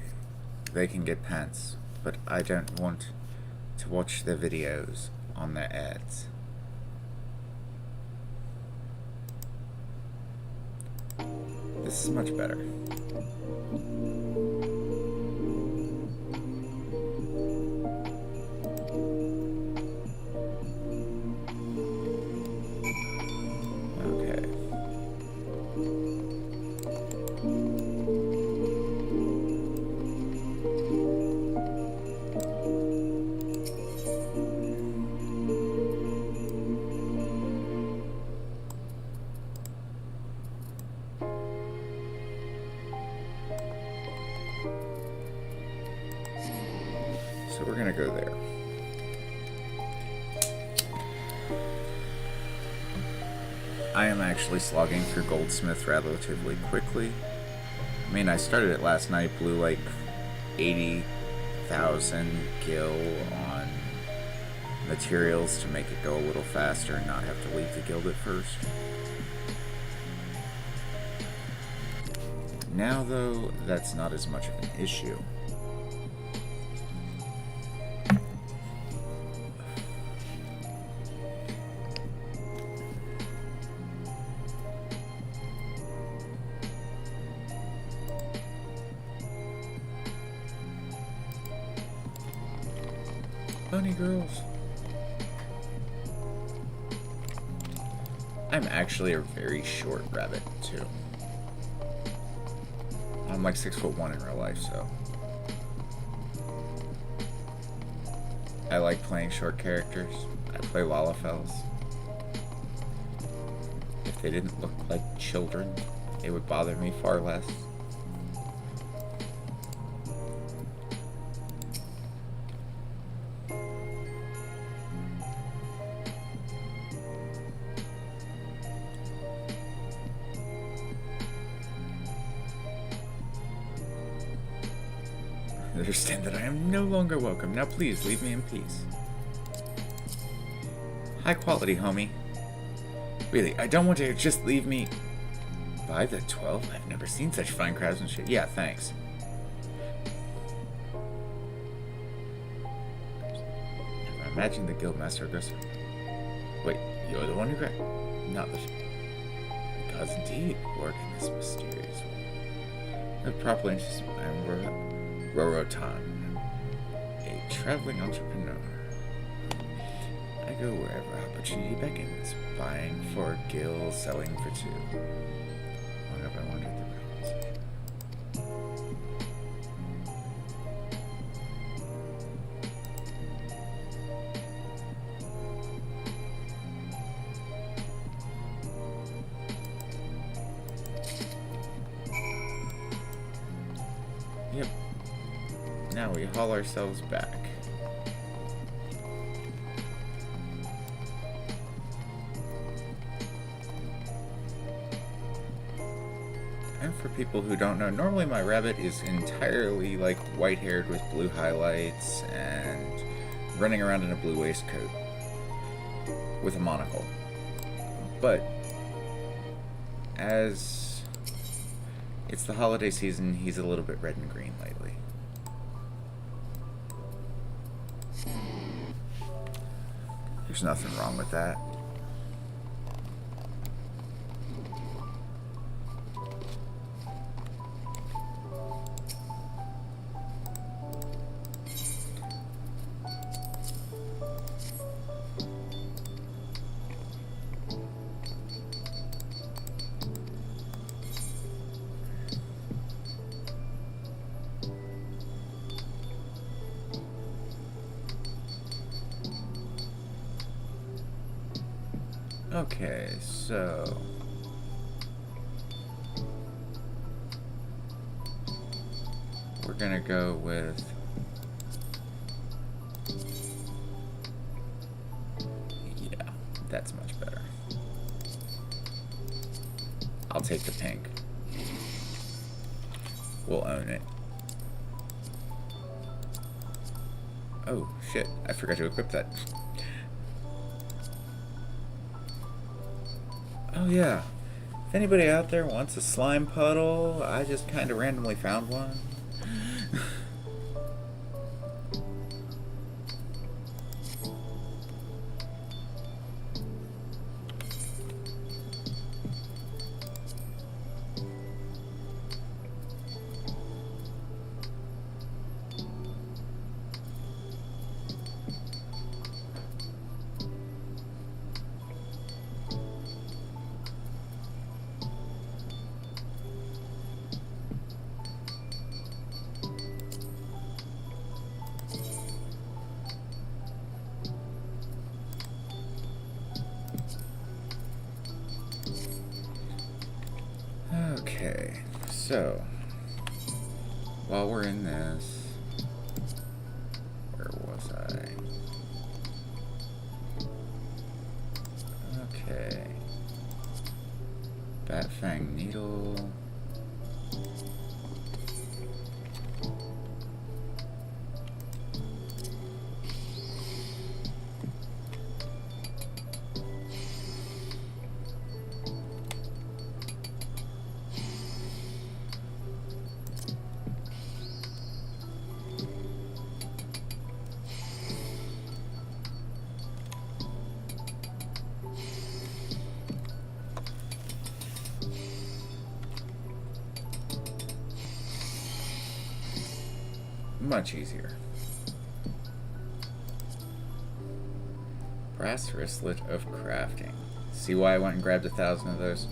They can get pants, but I don't want to watch their videos on their ads. This is much better. Okay. So we're gonna go there. I am actually slogging through Goldsmith relatively quickly. I mean, I started it last night, blew like 80,000 gil on materials to make it go a little faster and not have to leave the guild at first. Now though, that's not as much of an issue. Bunny girls. I'm actually a very short rabbit too. I'm like 6'1" in real life, so I like playing short characters. I play Lalafels. If they didn't look like children, it would bother me far less. Understand that I am no longer welcome. Now please leave me in peace. High quality, homie. Really, I don't want to just leave me. By the 12? I've never seen such fine craftsmanship. Yeah, thanks. Never imagined the guildmaster aggressor. Wait, you're the one who grabbed. Not the. Gods indeed work in this mysterious way. The proper interest. Rorotan, a traveling entrepreneur. I go wherever opportunity beckons, buying for a gill, selling for two. Long have I wandered the realms. Yep. Now we haul ourselves back. And for people who don't know, normally my rabbit is entirely like white-haired with blue highlights and running around in a blue waistcoat with a monocle. But as it's the holiday season, he's a little bit red and green lately. There's nothing wrong with that. Okay, so we're gonna go with yeah, that's much better. I'll take the pink. We'll own it. Oh shit, I forgot to equip that. Oh yeah, if anybody out there wants a slime puddle, I just kind of randomly found one. So, while we're in this, where was I? Okay. Bat Fang Needle. Much easier. Brass wristlet of crafting. See why I went and grabbed 1,000 of those?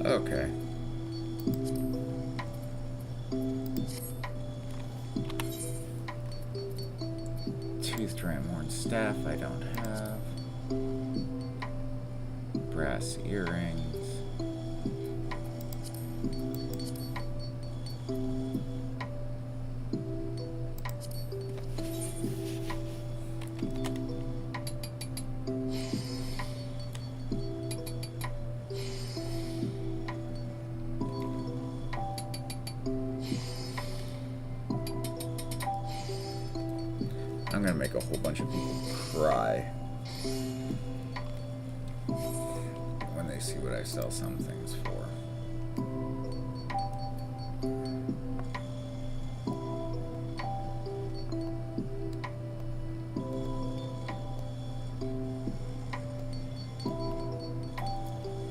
Okay. Toothed ramhorn staff I don't have. Brass earrings. I'm gonna make a whole bunch of people cry when they see what I sell some things for.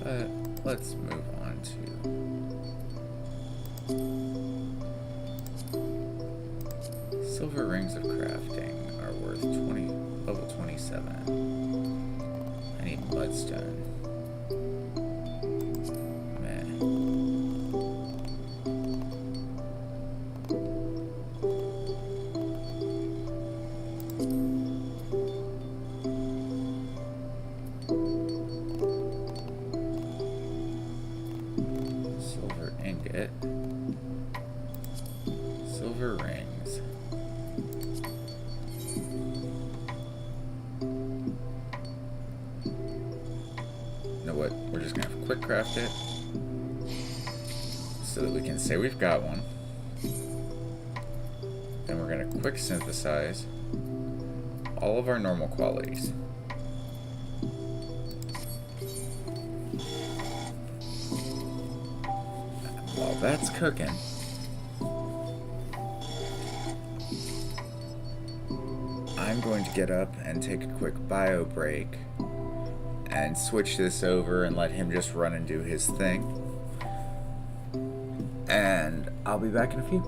But let's move on to silver rings of crafting. Worth 20, level 27. I need mudstone. Man. Silver ingot. Silver rings. What, we're just gonna quick craft it so that we can say we've got one. Then we're gonna quick synthesize all of our normal qualities. While that's cooking, I'm going to get up and take a quick bio break and switch this over and let him just run and do his thing. And I'll be back in a few.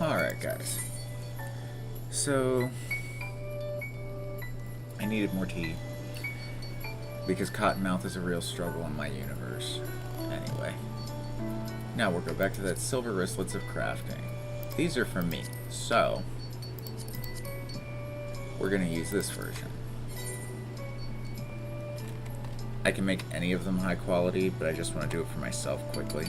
Alright, guys. So, I needed more tea. Because Cottonmouth is a real struggle in my universe. Anyway. Now we'll go back to that silver wristlets of crafting. These are for me, so we're going to use this version. I can make any of them high quality, but I just want to do it for myself quickly.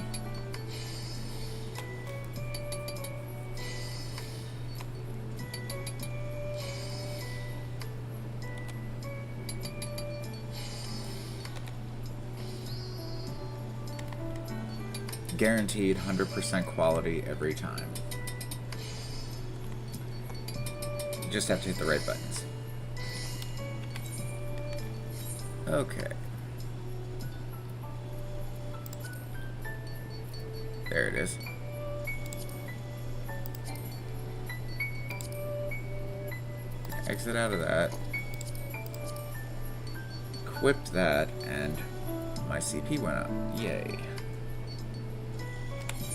Guaranteed 100% quality every time. You just have to hit the right buttons. Okay. There it is. Exit out of that. Equipped that, and my CP went up. Yay.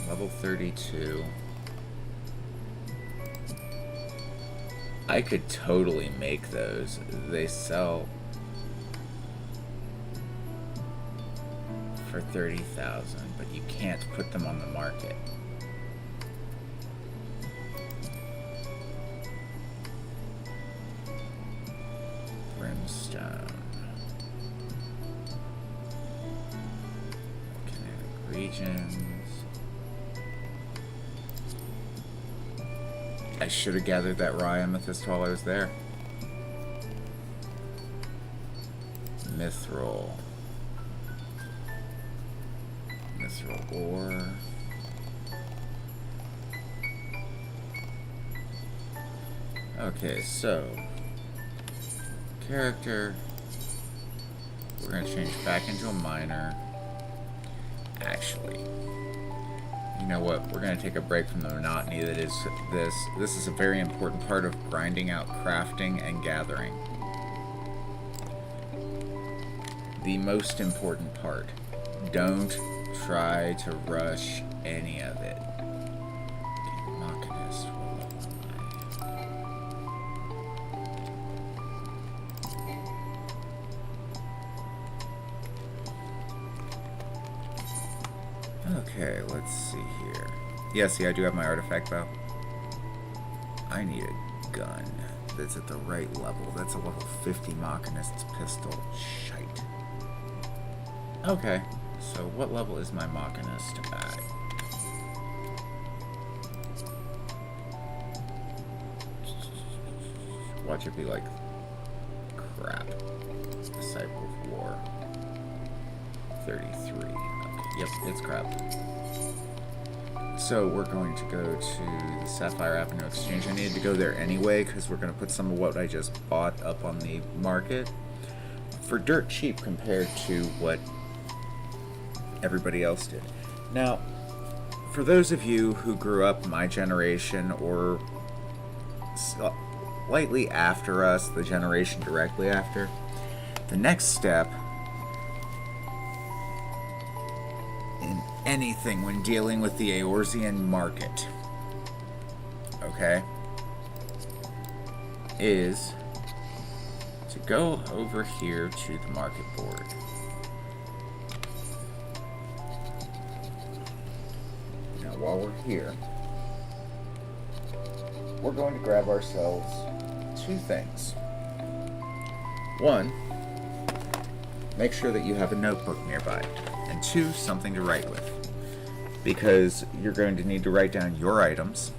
Level 32. I could totally make those. They sell for 30,000, but you can't put them on the market. Brimstone. Kinetic regions. I should have gathered that raw amethyst while I was there. Mithril. Mithril ore. Okay, so character. We're gonna change back into a miner. Actually, you know what? We're going to take a break from the monotony that is this. This is a very important part of grinding out crafting and gathering. The most important part. Don't try to rush any of it. Machinist, what level am I? Okay, let's see here. Yeah, see, I do have my artifact bow. I need a gun that's at the right level. That's a level 50 Machinist's pistol. Shite. Okay, so what level is my Machinist at? Watch it be like crap. Disciple of War. 33. Okay, yep, it's crap. So we're going to go to the Sapphire Avenue Exchange. I needed to go there anyway because we're going to put some of what I just bought up on the market for dirt cheap compared to what everybody else did. Now, for those of you who grew up my generation or slightly after us, the generation directly after, the next step in anything when dealing with the Eorzean market, okay, is to go over here to the market board. Now, while we're here, we're going to grab ourselves two things. One, make sure that you have a notebook nearby. And two, something to write with. Because you're going to need to write down your items,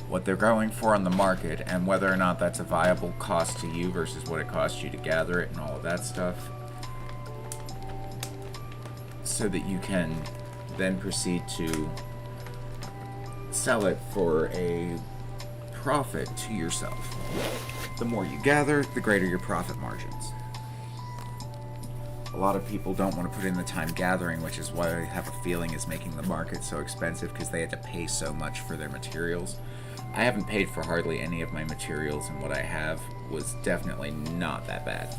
what they're going for on the market, and whether or not that's a viable cost to you versus what it costs you to gather it and all of that stuff. So that you can then proceed to sell it for a profit to yourself. The more you gather, the greater your profit margins. A lot of people don't want to put in the time gathering, which is why I have a feeling is making the market so expensive, because they had to pay so much for their materials. I haven't paid for hardly any of my materials, and what I have was definitely not that bad.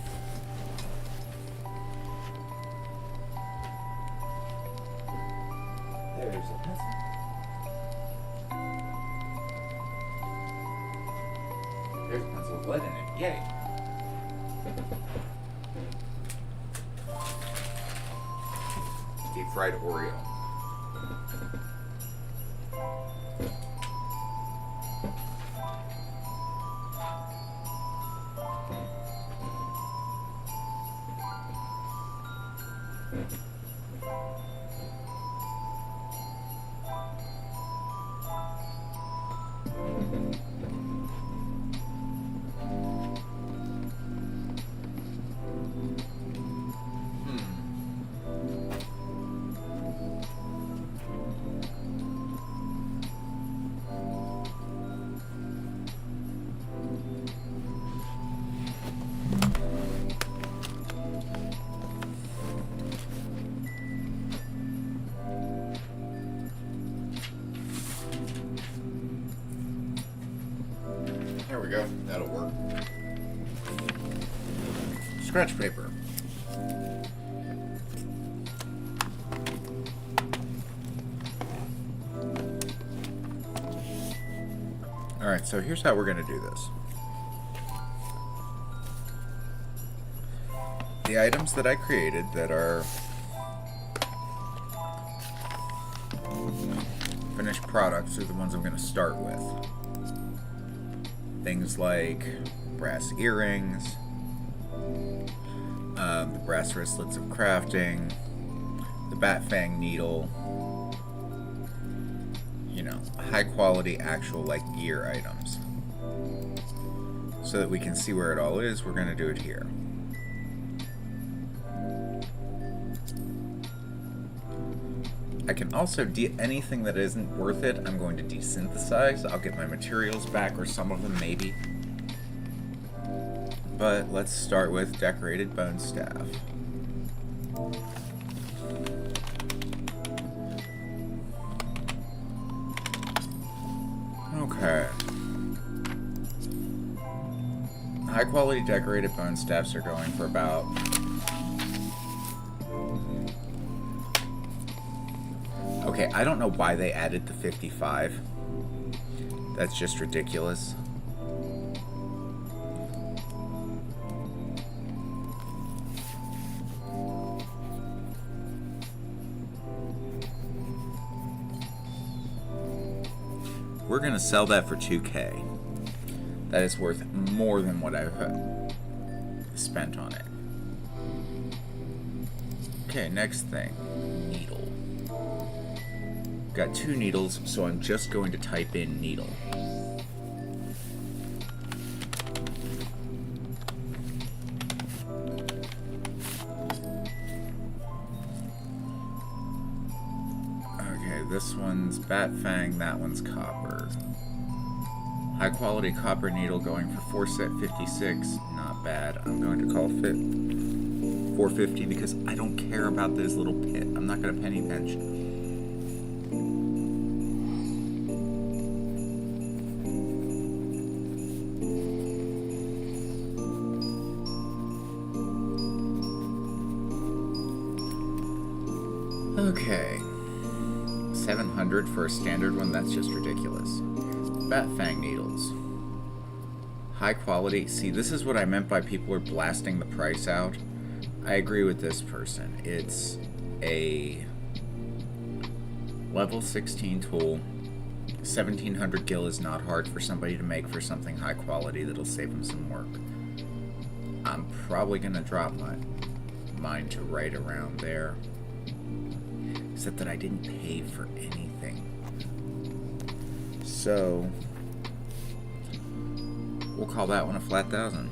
There's a pencil. lead in it. Yay. Deep fried Oreo. There we go. That'll work. Scratch paper. Alright, so here's how we're going to do this. The items that I created that are finished products are the ones I'm going to start with. Things like brass earrings, the brass wristlets of crafting, the bat fang needle, you know, high quality actual like gear items. So that we can see where it all is, we're going to do it here. I can also, anything that isn't worth it, I'm going to desynthesize. I'll get my materials back, or some of them maybe. But let's start with decorated bone staff. Okay. High quality decorated bone staffs are going for about... Okay, I don't know why they added the 55. That's just ridiculous. We're gonna sell that for 2K. That is worth more than what I've spent on it. Okay, next thing. Needle. Got 2 needles, so I'm just going to type in needle. Okay, this one's bat fang, that one's copper. High quality copper needle going for 456, not bad. I'm going to call it 450 because I don't care about this little pit. I'm not going to penny pinch. Okay, 700 for a standard one, that's just ridiculous. Bat fang needles. High quality. See, this is what I meant by people are blasting the price out. I agree with this person. It's a level 16 tool. 1700 gil is not hard for somebody to make for something high quality that'll save them some work. I'm probably going to drop mine to right around there. Except that I didn't pay for anything. So, we'll call that one a flat 1,000.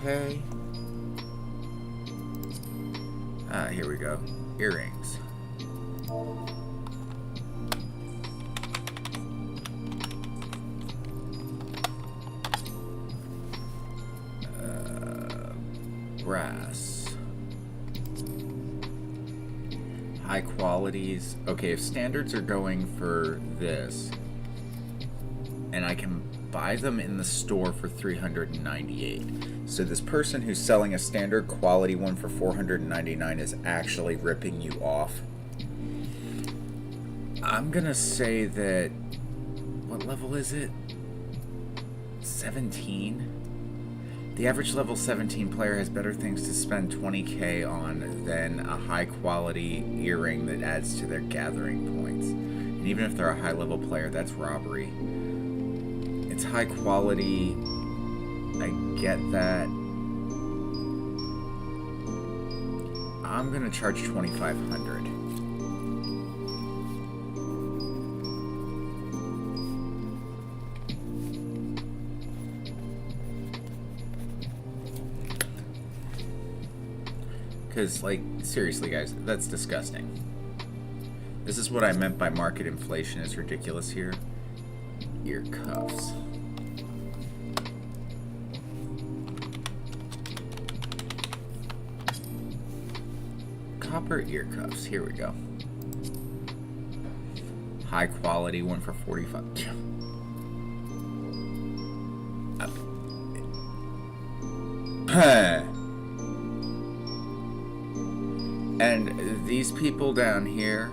Okay. Here we go. Earrings. Brass. High qualities. Okay, if standards are going for this, and I can buy them in the store for $398. So this person who's selling a standard quality one for $499 is actually ripping you off. I'm gonna say that, what level is it? 17? The average level 17 player has better things to spend 20k on than a high quality earring that adds to their gathering points. And even if they're a high level player, that's robbery. It's high quality, I get that. I'm gonna charge $2,500. Because, like, seriously, guys, that's disgusting. This is what I meant by market inflation is ridiculous here. Ear cuffs. Copper ear cuffs. Here we go. High quality one for $45. And these people down here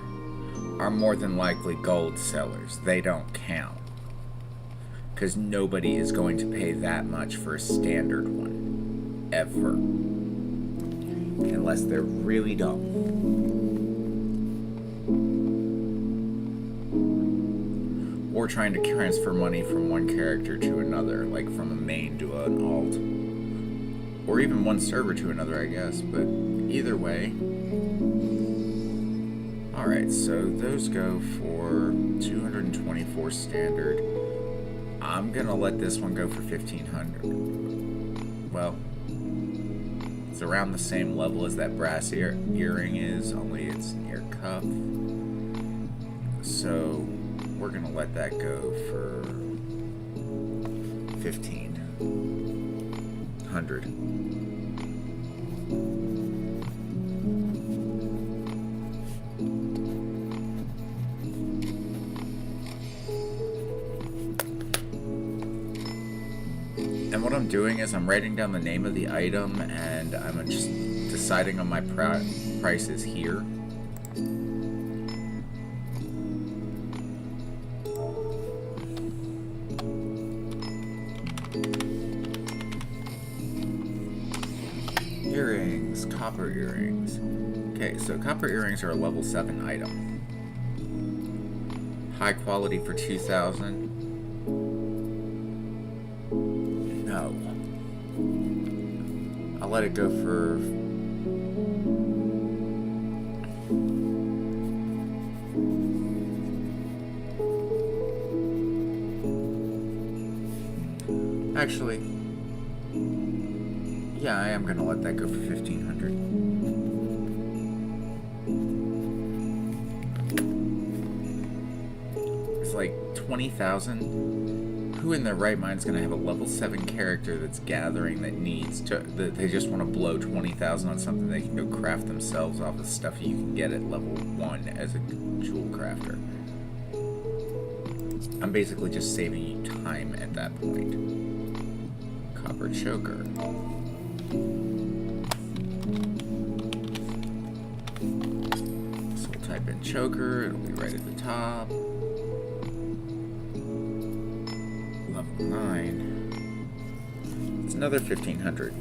are more than likely gold sellers. They don't count. Because nobody is going to pay that much for a standard one. Ever. Unless they're really dumb. Or trying to transfer money from one character to another. Like from a main to an alt. Or even one server to another, I guess. But either way. Alright, so those go for 224 standard. I'm gonna let this one go for 1,500. Well, it's around the same level as that brass earring is, only it's an ear cuff. So we're gonna let that go for 1,500. And what I'm doing is I'm writing down the name of the item and I'm just deciding on my prices here. Earrings, copper earrings. Okay, so copper earrings are a level 7 item. High quality for 2,000. No. I'll let it go for... Actually, yeah, I am going to let that go for 1,500. It's like 20,000. Who in their right mind is going to have a level 7 character that's gathering that needs to... that they just want to blow 20,000 on something they can go craft themselves off of stuff you can get at level 1 as a jewel crafter. I'm basically just saving you time at that point. Copper choker. So we'll type in choker, it'll be right at the top. Level 9. It's another 1,500.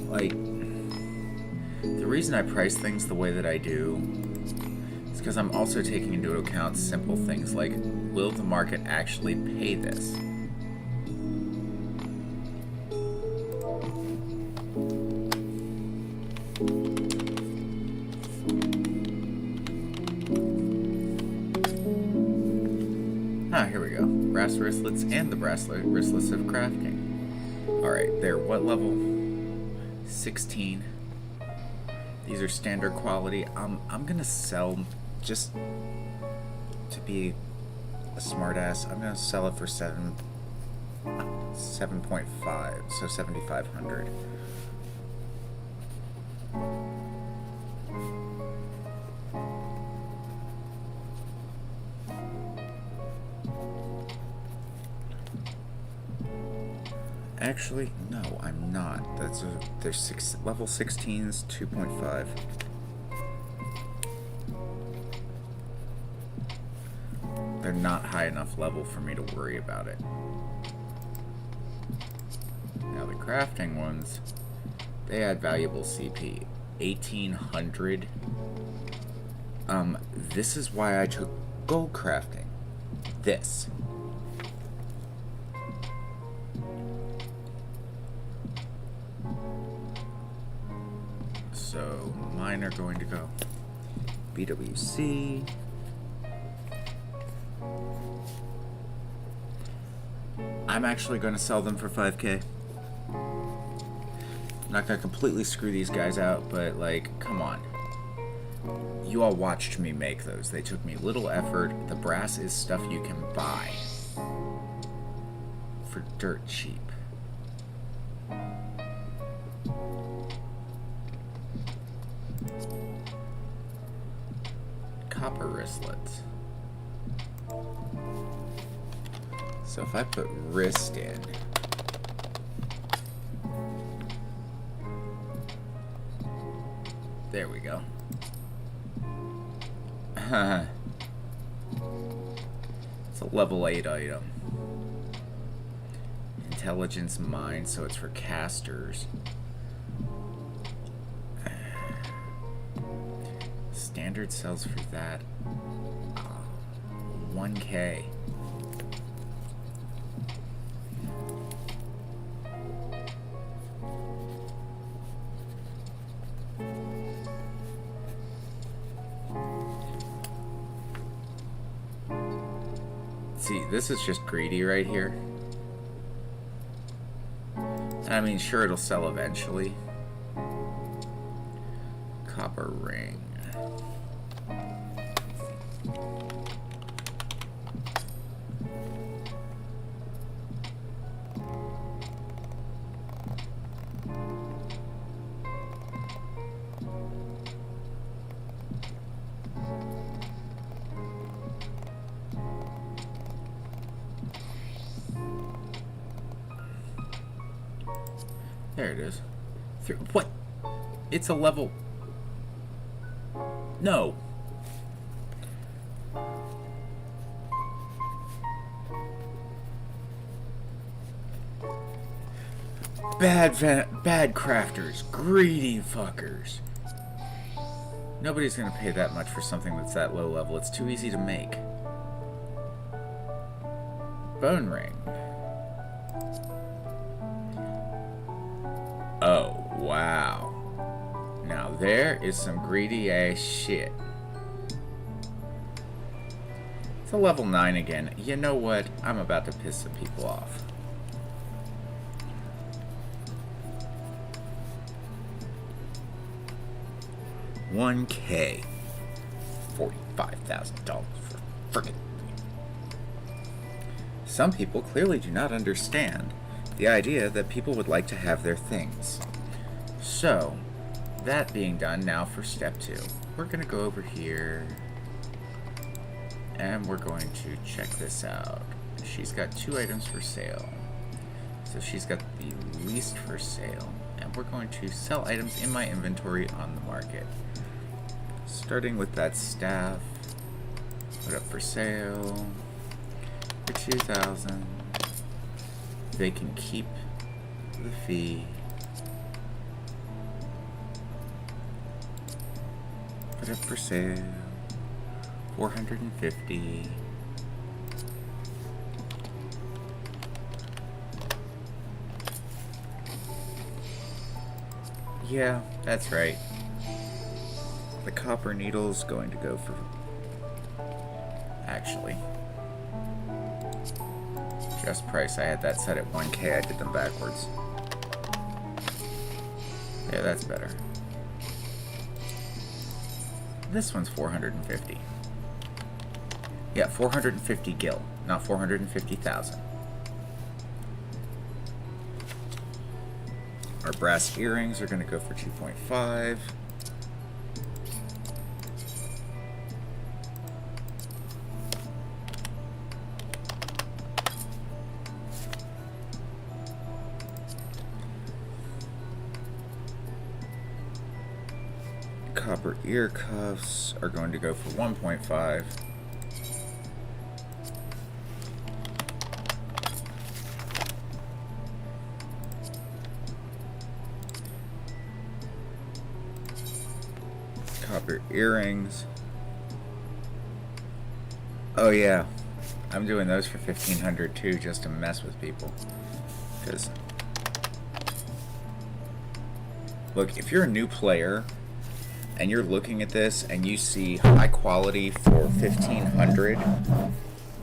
Like, the reason I price things the way that I do is because I'm also taking into account simple things like, will the market actually pay this? Ah, here we go. Brass wristlets and the brass wristlets of crafting. Alright, they're what level? 16. These are standard quality. I'm gonna sell, just to be a smartass, I'm gonna sell it for 7.5, so 7,500. Actually, no, I'm not. There's level 16s, 2.5. They're not high enough level for me to worry about it. Now the crafting ones, they add valuable CP. 1800. This is why I took gold crafting. This. So mine are going to go BWC. I'm actually going to sell them for 5K. I'm not going to completely screw these guys out, but like, come on. You all watched me make those. They took me little effort. The brass is stuff you can buy for dirt cheap. Copper wristlets. So if I put wrist in, there we go. It's a level 8 item. Intelligence mine, so it's for casters. Standard sells for that 1K. See, this is just greedy right here. I mean, sure, it'll sell eventually. Copper ring. There it is. What? It's a level... No. Bad crafters. Greedy fuckers. Nobody's gonna pay that much for something that's that low level. It's too easy to make. Bone ring. Oh, wow. Now there is some greedy ass shit. It's a level 9 again. You know what? I'm about to piss some people off. $1K. $45,000 for friggin'. Some people clearly do not understand the idea that people would like to have their things. So, that being done, now for step 2. We're going to go over here and we're going to check this out. She's got 2 items for sale. So she's got the least for sale, and we're going to sell items in my inventory on the market. Starting with that staff, put up for sale for 2,000. They can keep the fee. Put up for sale, 450. Yeah, that's right. The copper needle's going to go for... Actually... Just price. I had that set at 1K. I did them backwards. Yeah, that's better. This one's 450. Yeah, 450 gil, not 450,000. Our brass earrings are going to go for 2.5. Copper ear cuffs are going to go for 1.5. Copper earrings. Oh yeah, I'm doing those for 1,500 too, just to mess with people. Because, look, if you're a new player and you're looking at this and you see high quality for 1,500,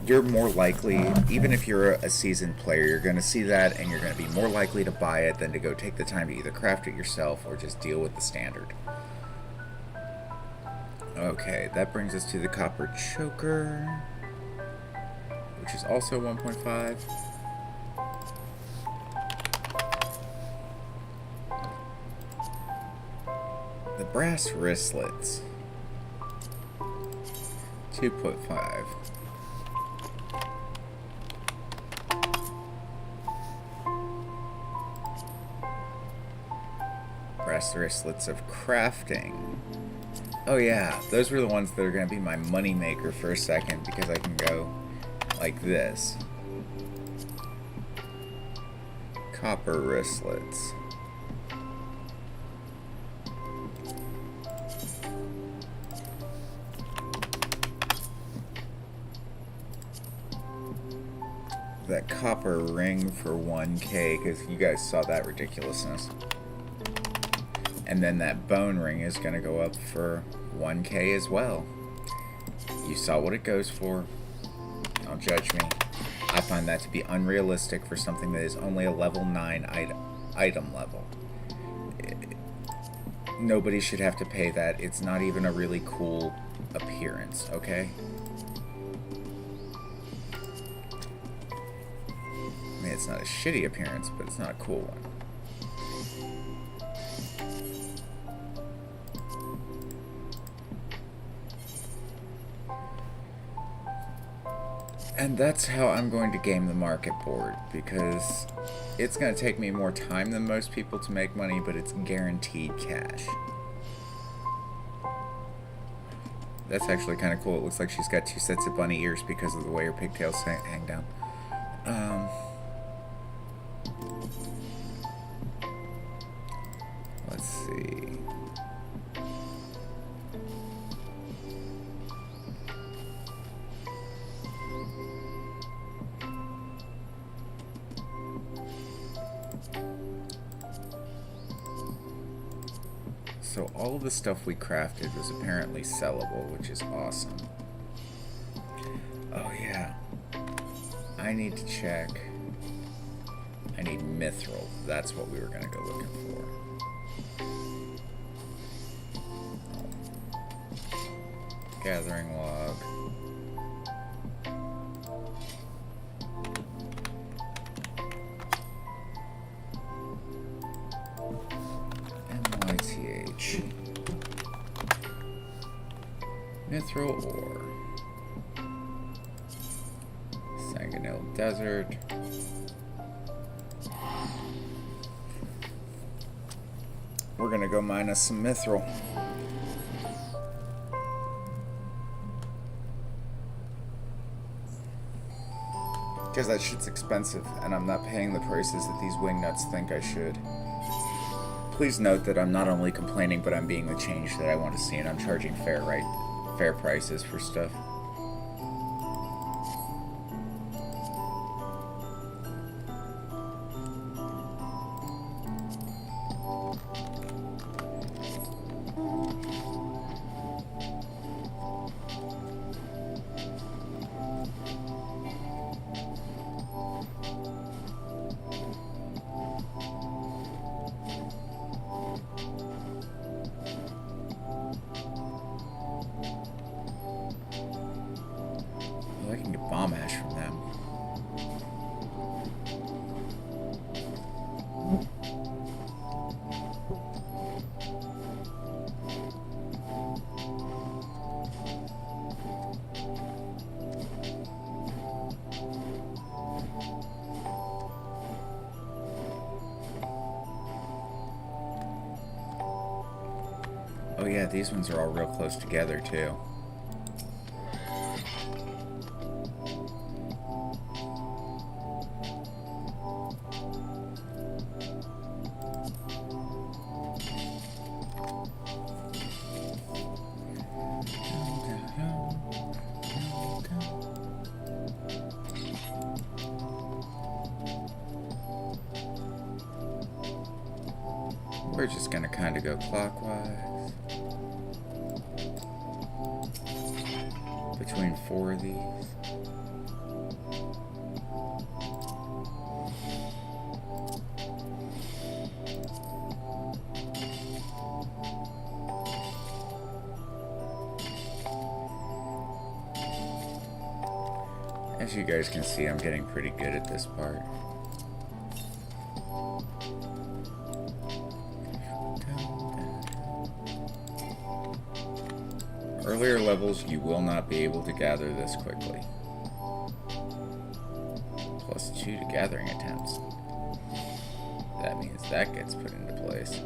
you're more likely, even if you're a seasoned player, you're going to see that and you're going to be more likely to buy it than to go take the time to either craft it yourself or just deal with the standard. Okay, that brings us to the copper choker, which is also 1.5. The brass wristlets, 2.5. Brass wristlets of crafting. Oh yeah, those were the ones that are going to be my money maker for a second, because I can go like this. Copper wristlets. That copper ring for 1K, because you guys saw that ridiculousness. And then that bone ring is going to go up for 1K as well. You saw what it goes for. Don't judge me. I find that to be unrealistic for something that is only a level 9 item level. Nobody should have to pay that. It's not even a really cool appearance, okay? I mean, it's not a shitty appearance, but it's not a cool one. And that's how I'm going to game the market board, because it's going to take me more time than most people to make money, but it's guaranteed cash. That's actually kind of cool. It looks like she's got 2 sets of bunny ears because of the way her pigtails hang down. Let's see. So all of the stuff we crafted was apparently sellable, which is awesome. Oh yeah. I need to check. I need mithril. That's what we were going to go looking for. Gathering log. MYTH. Mithril ore. Sanganil Desert. We're gonna go mine us some mithril. Because that shit's expensive, and I'm not paying the prices that these wingnuts think I should. Please note that I'm not only complaining, but I'm being the change that I want to see, and I'm charging fair prices for stuff. yeah, these ones are all real close together too. We're just gonna kind of go clockwise between 4 of these. As you guys can see, I'm getting pretty good at this part. Earlier levels, you will not be able to gather this quickly. +2 to gathering attempts. That means that gets put into place.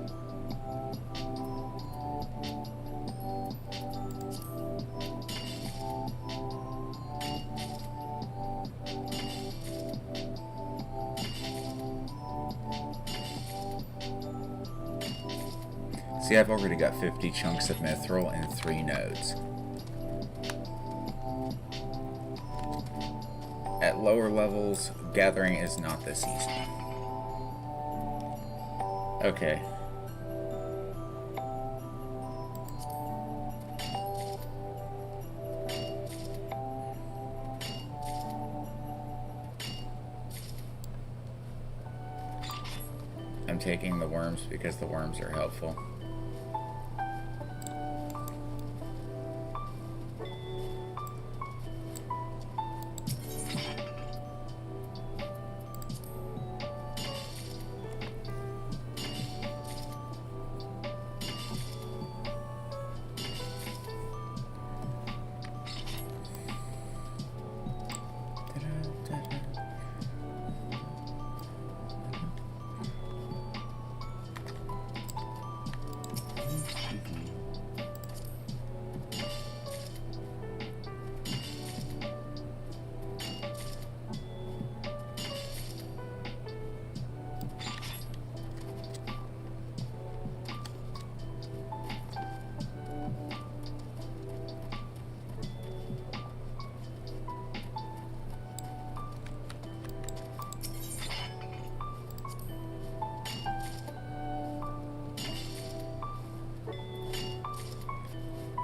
See, I've already got 50 chunks of mithril and 3 nodes. At lower levels, gathering is not this easy. Okay. I'm taking the worms because the worms are helpful.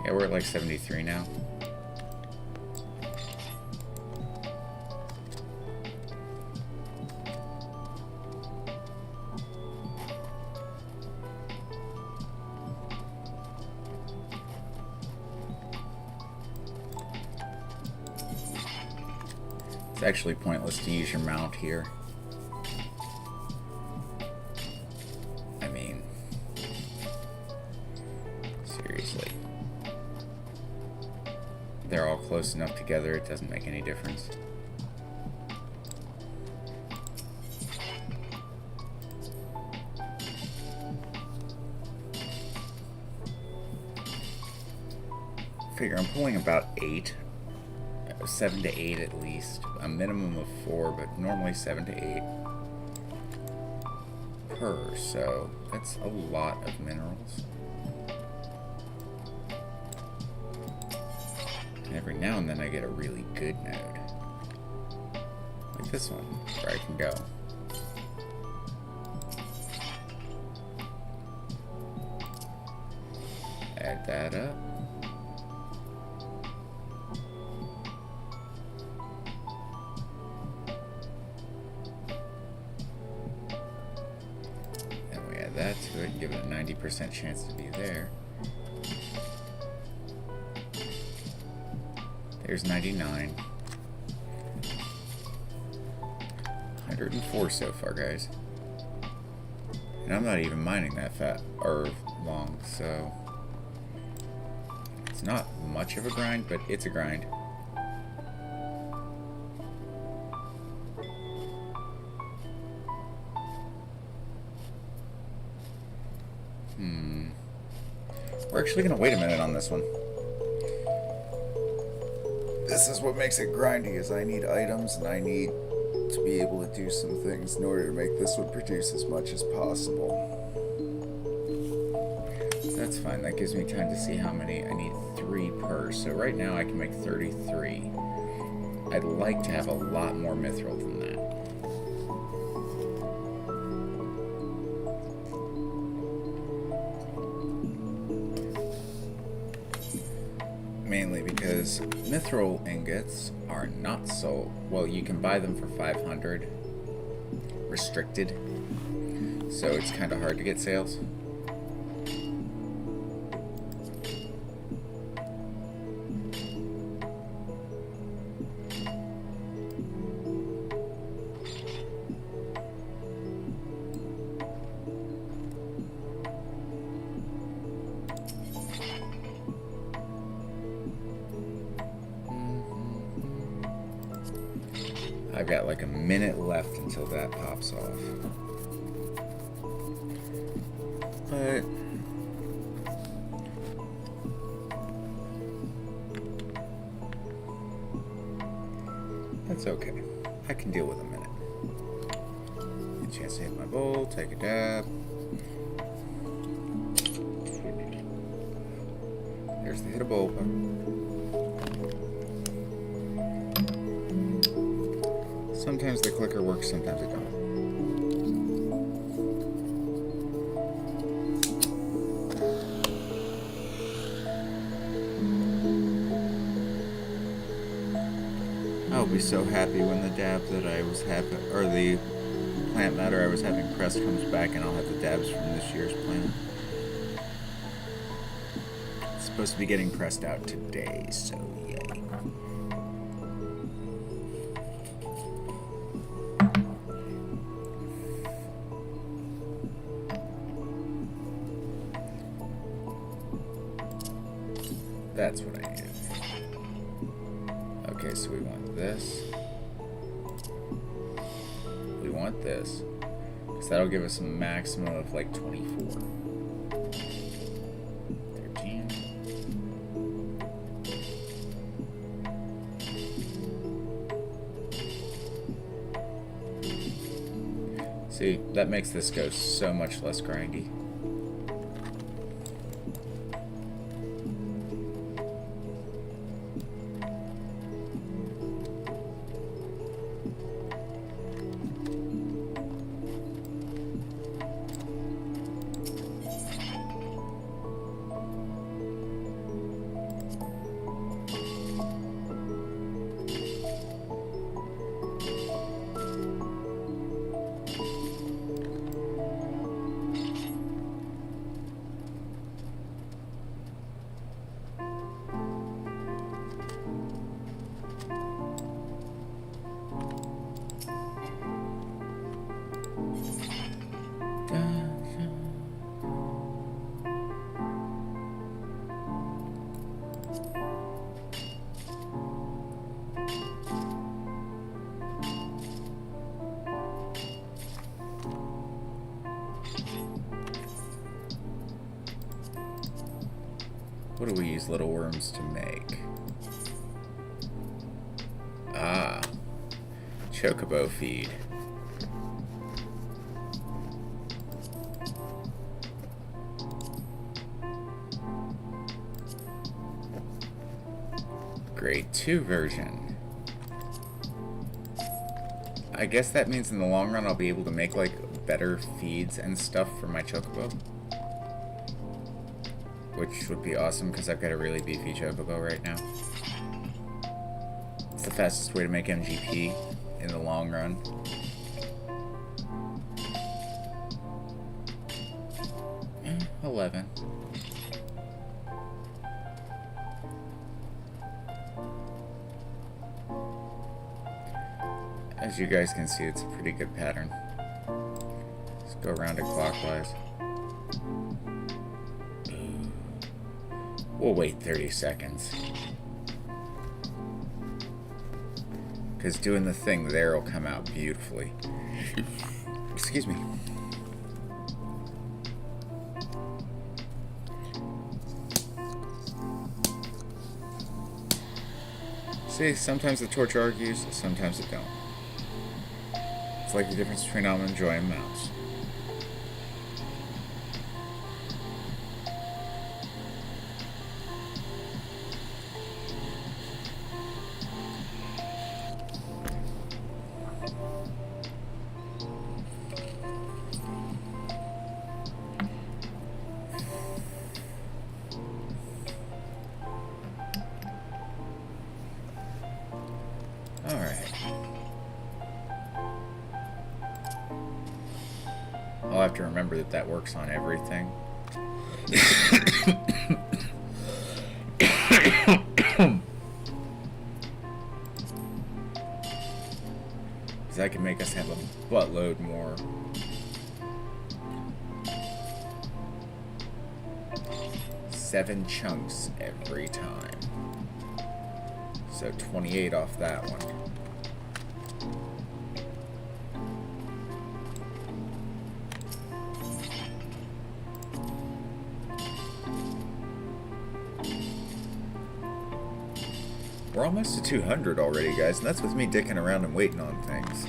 Yeah, we're at like 73 now. It's actually pointless to use your mount here. I mean, seriously. They're all close enough together, it doesn't make any difference. Figure I'm pulling about 8, 7 to 8 at least. A minimum of 4, but normally 7 to 8 per, so that's a lot of minerals. And every now and then I get a really good node. Like this one, where I can go. Add that up. And we add that to it, give it a 90% chance to be there. There's 99. 104 so far, guys. And I'm not even mining that fat or long, so it's not much of a grind, but it's a grind. We're We're actually going to wait a minute on this one. This is what makes it grindy, is I need items and I need to be able to do some things in order to make this one produce as much as possible. That's fine. That gives me time to see how many. I need 3 per. So right now I can make 33. I'd like to have a lot more mithril than that. Mainly because mithril ingots are not sold. Well, you can buy them for 500, restricted, so it's kind of hard to get sales. I've got like a minute left until that pops off. But that's okay. I can deal with a minute. Get a chance to hit my bowl, take a dab. There's the hit a bowl button. Sometimes the clicker works, sometimes it don't. I'll be so happy when the dab that I was having, or the plant matter I was having pressed comes back and I'll have the dabs from this year's plant. It's supposed to be getting pressed out today, so yay. That's what I needed. Okay, so we want this. We want this. Because that'll give us a maximum of like 24. 13. See, that makes this go so much less grindy. What do we use little worms to make? Ah, chocobo feed. Grade 2 version. I guess that means in the long run I'll be able to make like better feeds and stuff for my chocobo. Which would be awesome because I've got a really beefy chocobo right now. It's the fastest way to make MGP in the long run. Eh, 11. As you guys can see, it's a pretty good pattern. Let's go around it clockwise. We'll wait 30 seconds. Because doing the thing there will come out beautifully. Excuse me. See, sometimes the torch argues, sometimes it don't. It's like the difference between Almond Joy and Mouse. I'll have to remember that that works on everything. Because that can make us have a buttload more. Seven chunks every time. So 28 off that one. We're almost to 200 already, guys, and that's with me dicking around and waiting on things.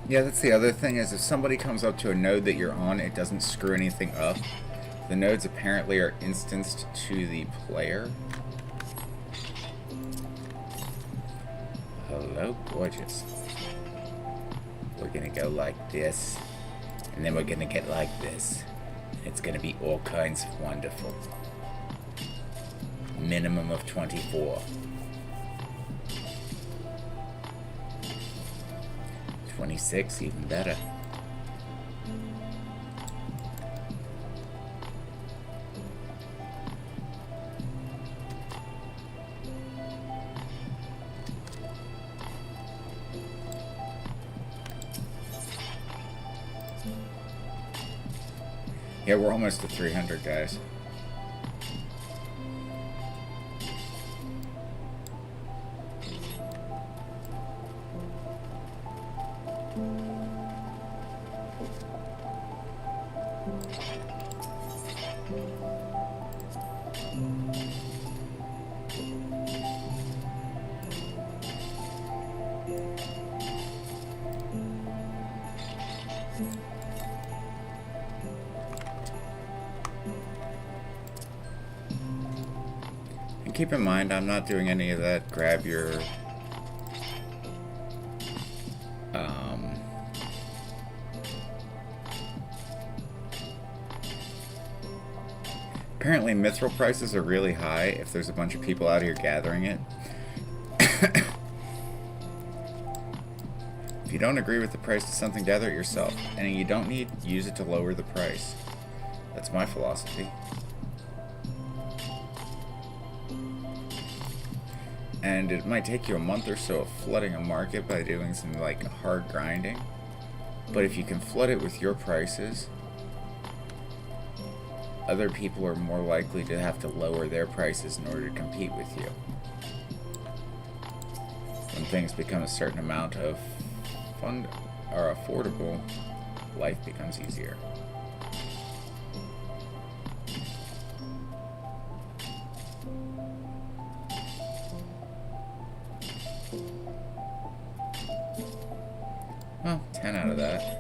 Yeah, that's the other thing, is if somebody comes up to a node that you're on, it doesn't screw anything up. The nodes apparently are instanced to the player. Hello, gorgeous. We're gonna go like this, and then we're gonna get like this. It's gonna be all kinds of wonderful. Minimum of 24. 26, even better. Yeah, we're almost to 300, guys. And keep in mind, I'm not doing any of that grab your apparently mithril prices are really high if there's a bunch of people out here gathering it. If you don't agree with the price of something, gather it yourself. And you don't need to use it to lower the price. That's my philosophy. And it might take you a month or so of flooding a market by doing some like hard grinding. But if you can flood it with your prices, other people are more likely to have to lower their prices in order to compete with you. When things become a certain amount of fund or affordable, life becomes easier. Well, 10 out of that.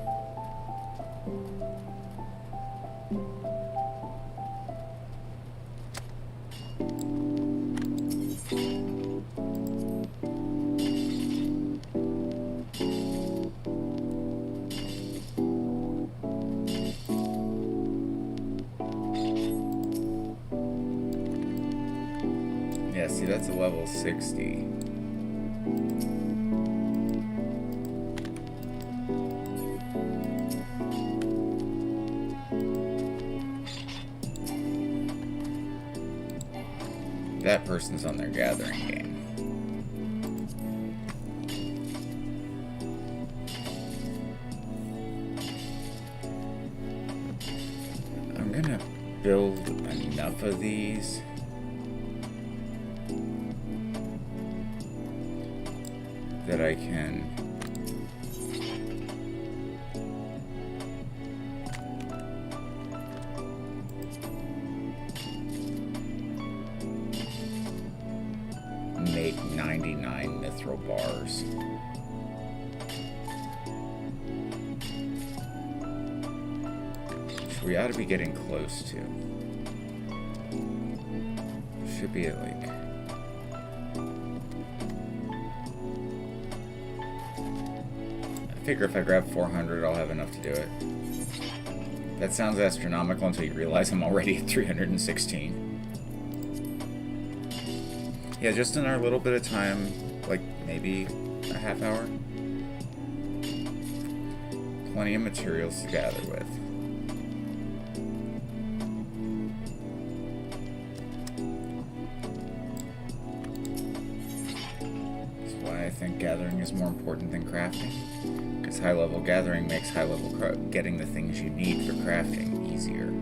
see, that's a level 60. That person's on their gathering game. I'm gonna build enough of these that I can make 99 mithril bars. Which we ought to be getting close to. Should be at like... I figure if I grab 400, I'll have enough to do it. That sounds astronomical until you realize I'm already at 316. Yeah, just in our little bit of time, like maybe a half hour. Plenty of materials to gather with. That's why I think gathering is more important than crafting. Because high-level gathering makes high-level getting the things you need for crafting easier.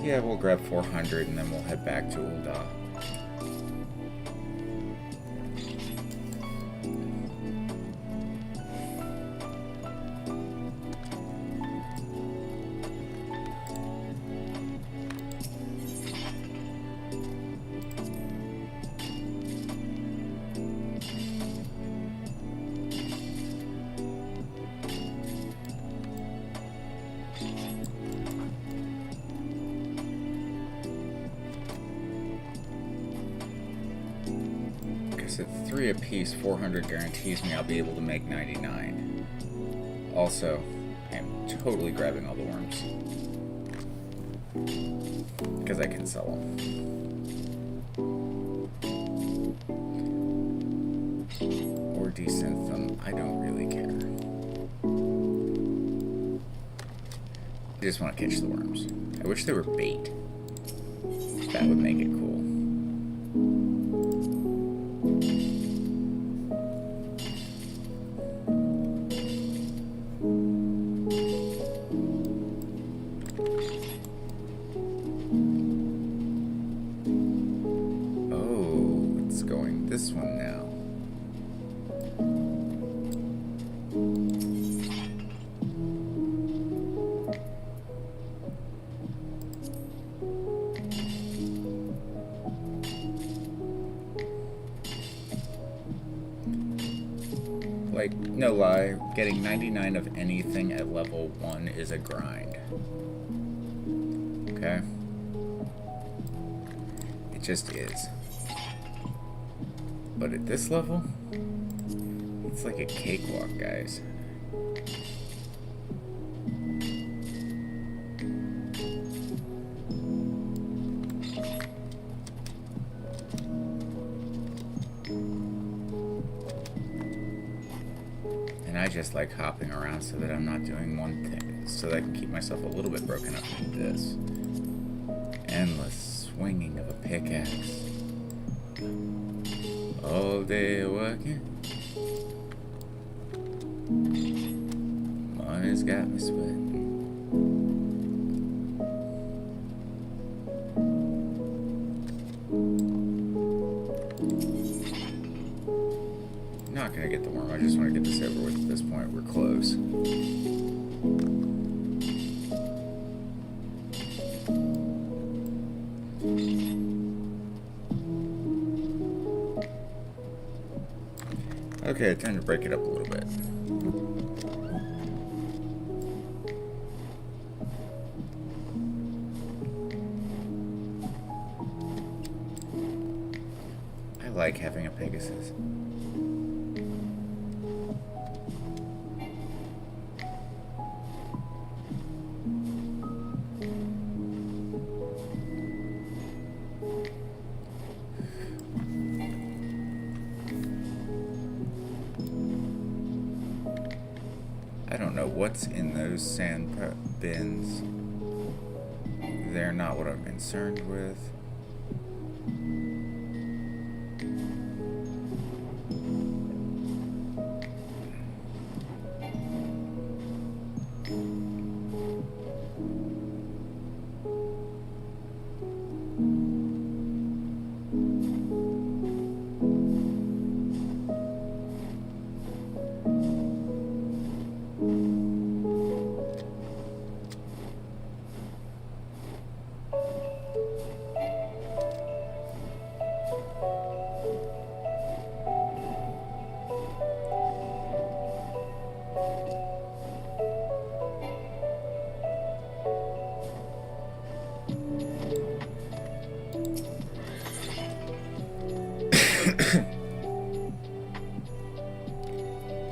Yeah, we'll grab 400 and then we'll head back to Ul'dah. At 3 apiece, 400 guarantees me I'll be able to make 99. Also, I am totally grabbing all the worms. Because I can sell them. Or desynth them, I don't really care. I just want to catch the worms. I wish they were bait. That would make it cool. This one now. Like, no lie, getting 99 of anything at level 1 is a grind. Okay? It just is. But at this level, it's like a cakewalk, guys. And I just like hopping around so that I'm not doing one thing, so that I can keep myself a little bit broken up into this. Endless swinging of a pickaxe. All day working. Money's got me sweating. Not gonna get the worm, I just want to get this over with at this point. We're close. Okay, time to break it up a little bit. like having a Pegasus. I don't know what's in those sand bins. They're not what I'm concerned with.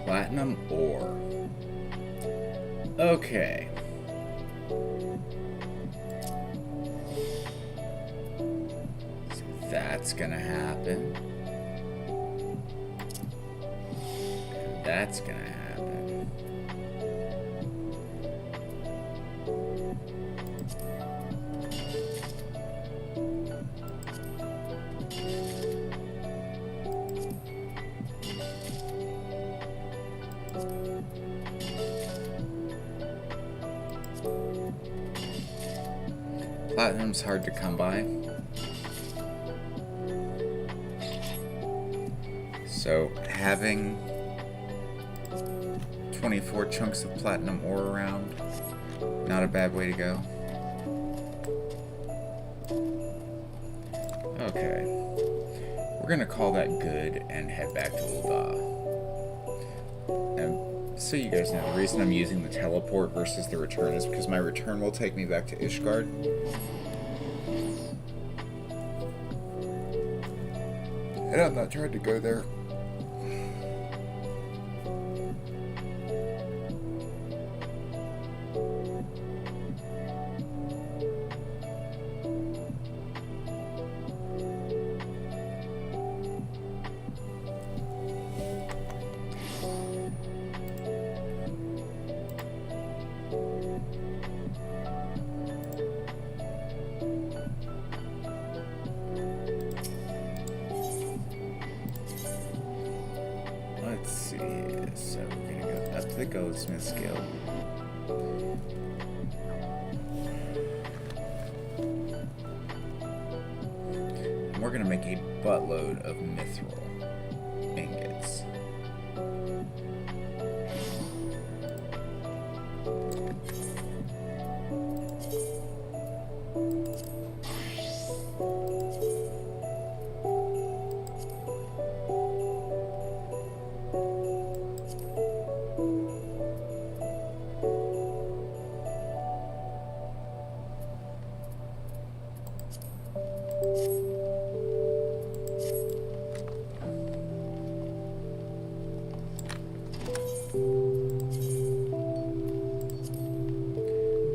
Platinum ore. Okay. So that's gonna happen. And that's gonna happen. Platinum's hard to come by. So having 24 chunks of platinum ore around, not a bad way to go. Okay. We're gonna call that good and head back to Ul'dah. And so you guys know, the reason I'm using the teleport versus the return is because my return will take me back to Ishgard. And I'm not trying to go there. Let's see, so we're gonna go up to the Goldsmith's Guild. And we're gonna make a buttload of mithril ingots.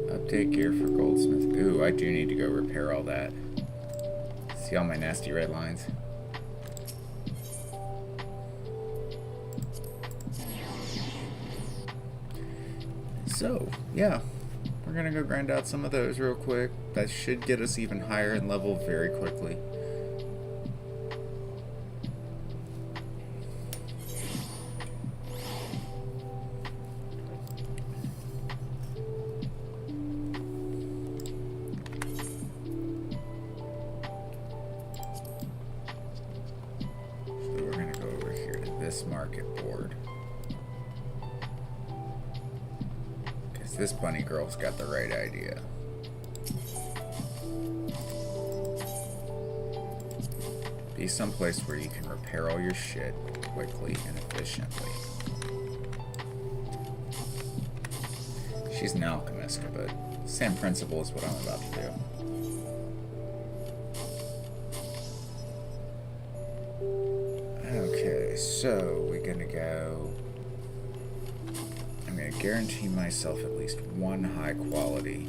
Update gear for Goldsmith. Ooh, I do need to go repair all that. See all my nasty red lines? So, yeah. We're gonna go grind out some of those real quick. That should get us even higher in level very quickly. This market board, because this bunny girl's got the right idea. Be someplace where you can repair all your shit quickly and efficiently. She's an alchemist, but same principle is what I'm about to do. so we're gonna go. I'm gonna guarantee myself at least one high quality.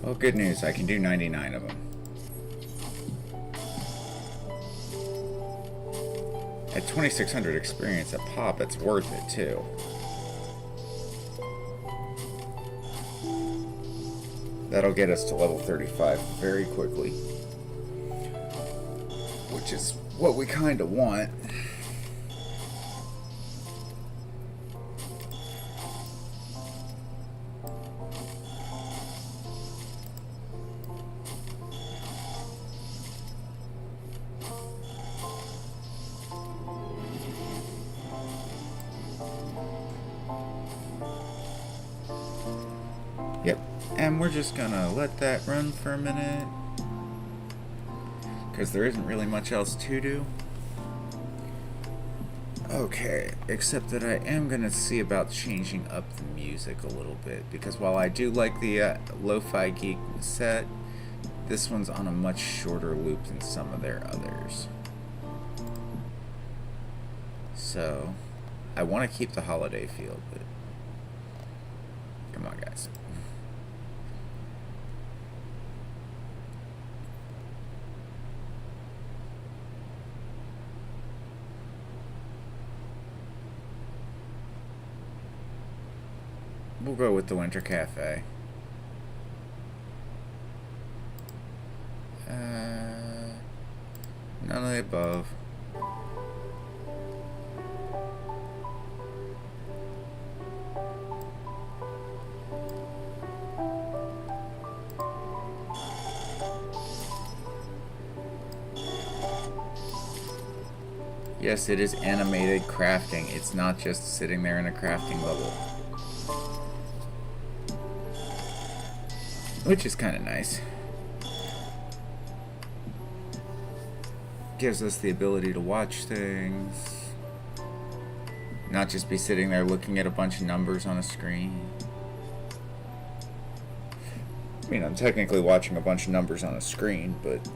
Well, good news, I can do 99 of them. At 2600 experience a pop, it's worth it too. That'll get us to level 35 very quickly, which is what we kind of want. Yep, and we're just gonna let that run for a minute because there isn't really much else to do. Okay, except that I am gonna see about changing up the music a little bit, because while I do like the Lo-Fi Geek set, this one's on a much shorter loop than some of their others. So I want to keep the holiday feel, but come on guys. We'll go with the Winter Cafe. None of the above. Yes, it is animated crafting. It's not just sitting there in a crafting bubble. Which is kind of nice. Gives us the ability to watch things. Not just be sitting there looking at a bunch of numbers on a screen. I mean, I'm technically watching a bunch of numbers on a screen, but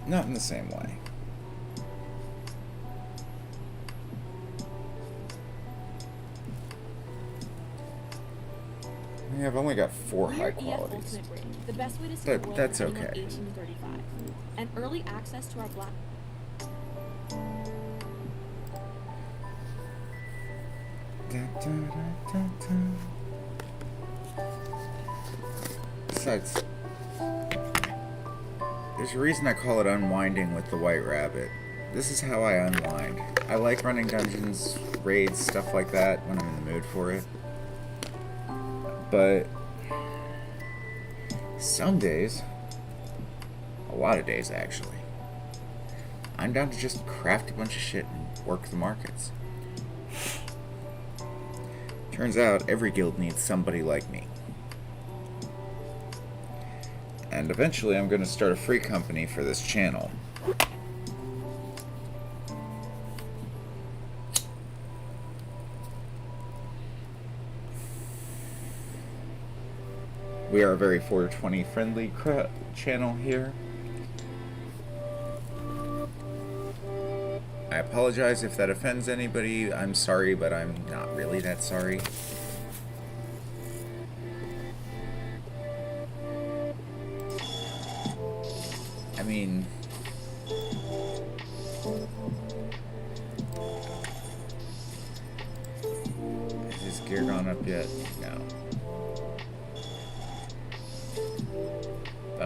not in the same way. Yeah, I've only got 4 high qualities. The best way to see the world That's beginning okay. of 1835. And early access to our black. Besides, there's a reason I call it Unwinding with the White Rabbit. This is how I unwind. I like running dungeons, raids, stuff like that when I'm in the mood for it. But some days, a lot of days actually, I'm down to just craft a bunch of shit and work the markets. Turns out every guild needs somebody like me. And eventually I'm going to start a free company for this channel. We are a very 420 friendly channel here. I apologize if that offends anybody. I'm sorry, but I'm not really that sorry. I mean,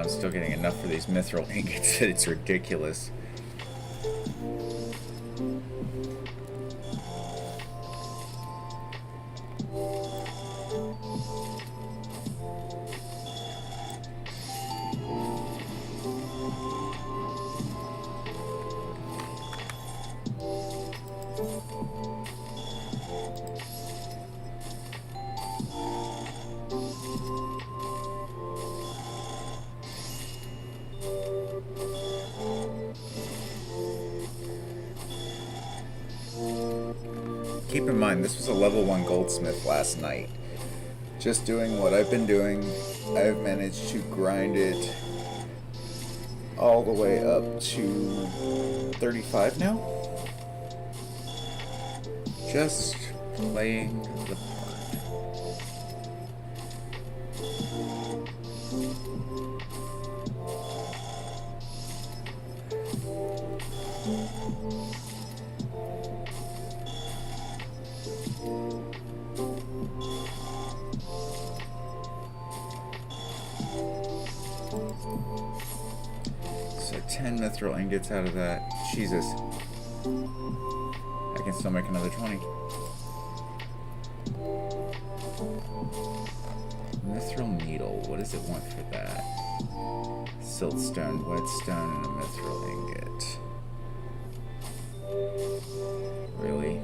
I'm still getting enough for these mithril ingots that it's ridiculous. Keep in mind, this was a level 1 goldsmith last night. Just doing what I've been doing, I've managed to grind it all the way up to 35 now. Just playing the part. So 10 mithril ingots out of that. Jesus. I can still make another 20. Mithril needle. What does it want for that? Siltstone, whetstone, and a mithril ingot. Really?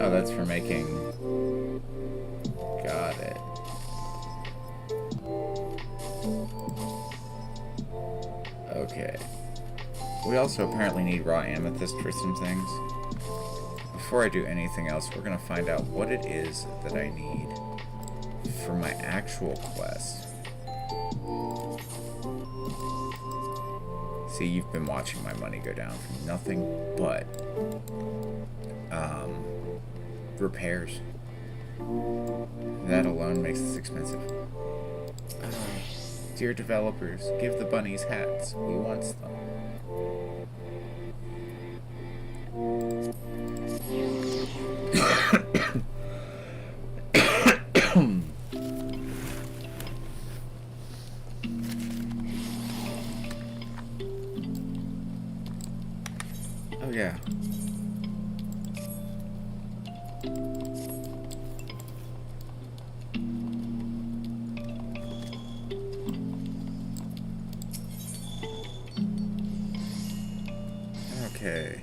Oh, that's for making... Got it. Okay. We also apparently need raw amethyst for some things. Before I do anything else, we're going to find out what it is that I need for my actual quest. See, you've been watching my money go down from nothing but repairs. That alone makes this expensive. Dear developers, give the bunnies hats. We want them. Oh yeah. Okay.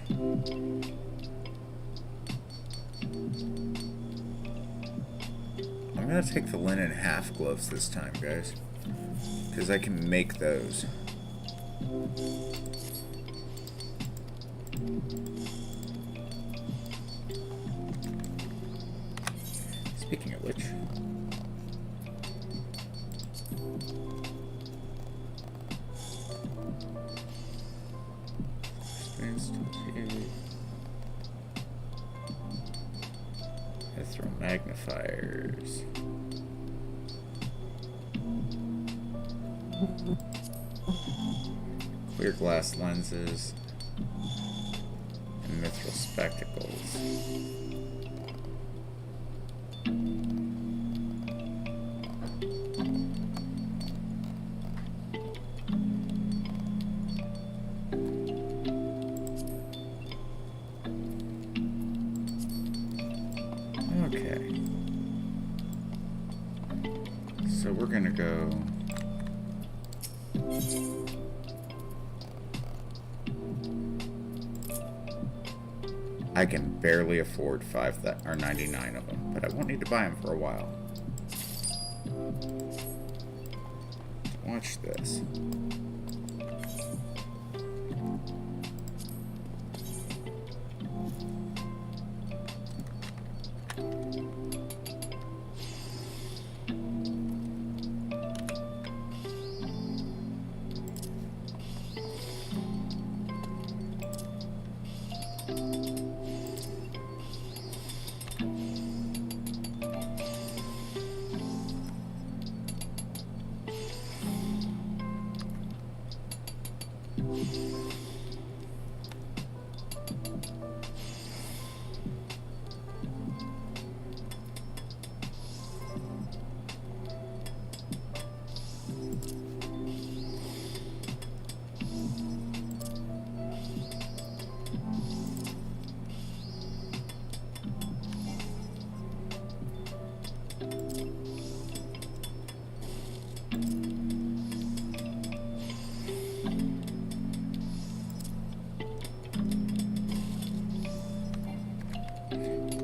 I'm gonna take the linen half gloves this time, guys, because I can make those. Speaking of which, mithril magnifiers. Clear glass lenses and mithril spectacles. Okay. So we're gonna go. I can barely afford 99 of them, but I won't need to buy them for a while. Watch this.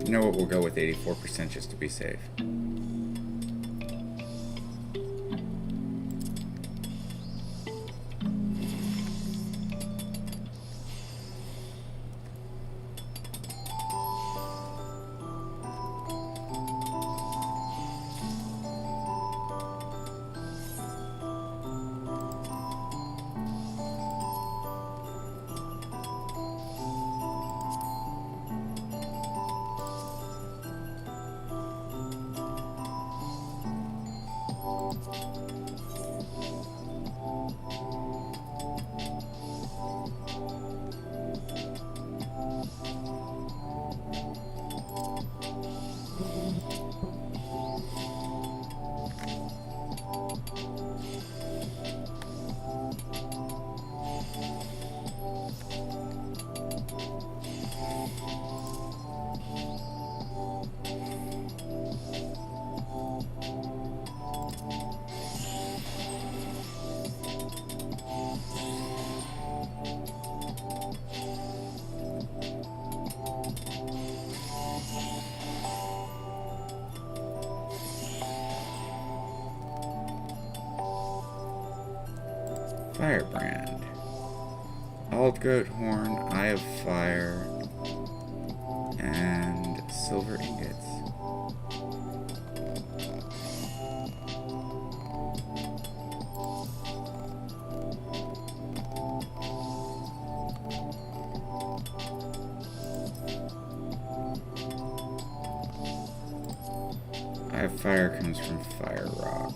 You know what? We'll go with 84% just to be safe. Firebrand. Old Goat Horn, Eye of Fire, and silver ingots. Eye of Fire comes from Fire Rock.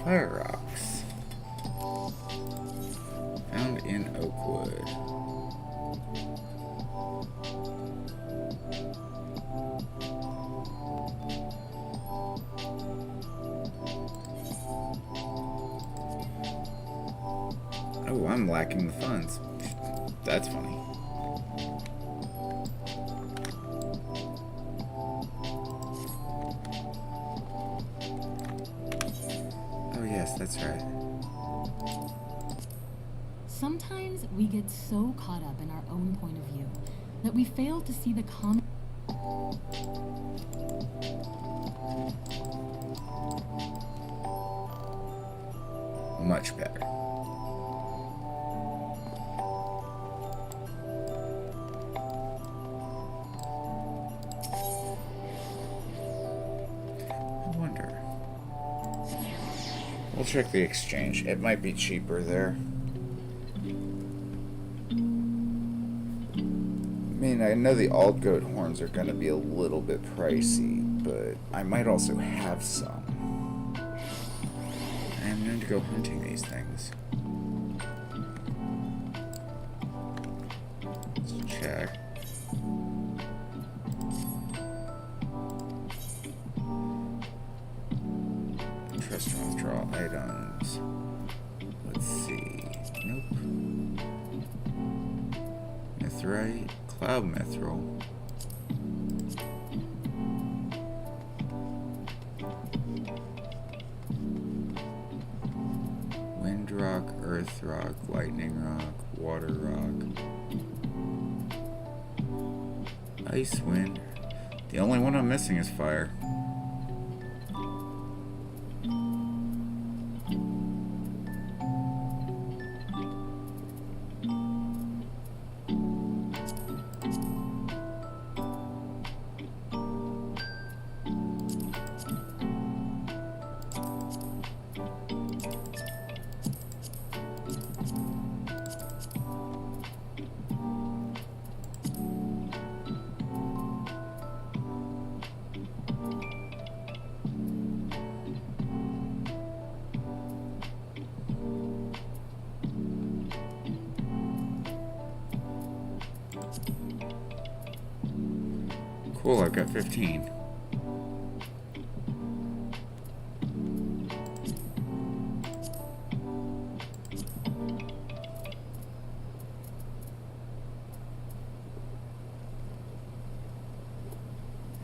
Fire rocks. Found in Oakwood. Oh, I'm lacking the funds. That's funny. That's right. Sometimes we get so caught up in our own point of view that we fail to see the common. Much better. I wonder. We'll check the exchange. It might be cheaper there. I mean, I know the Old Goat Horns are going to be a little bit pricey, but I might also have some. I am known to go hunting these things. Let's check. Trust and withdrawal items. Let's see. Nope. Mithrite. Cloud mithril. Wind rock, earth rock, lightning rock, water rock. Ice wind. The only one I'm missing is fire. Cool, I've got 15.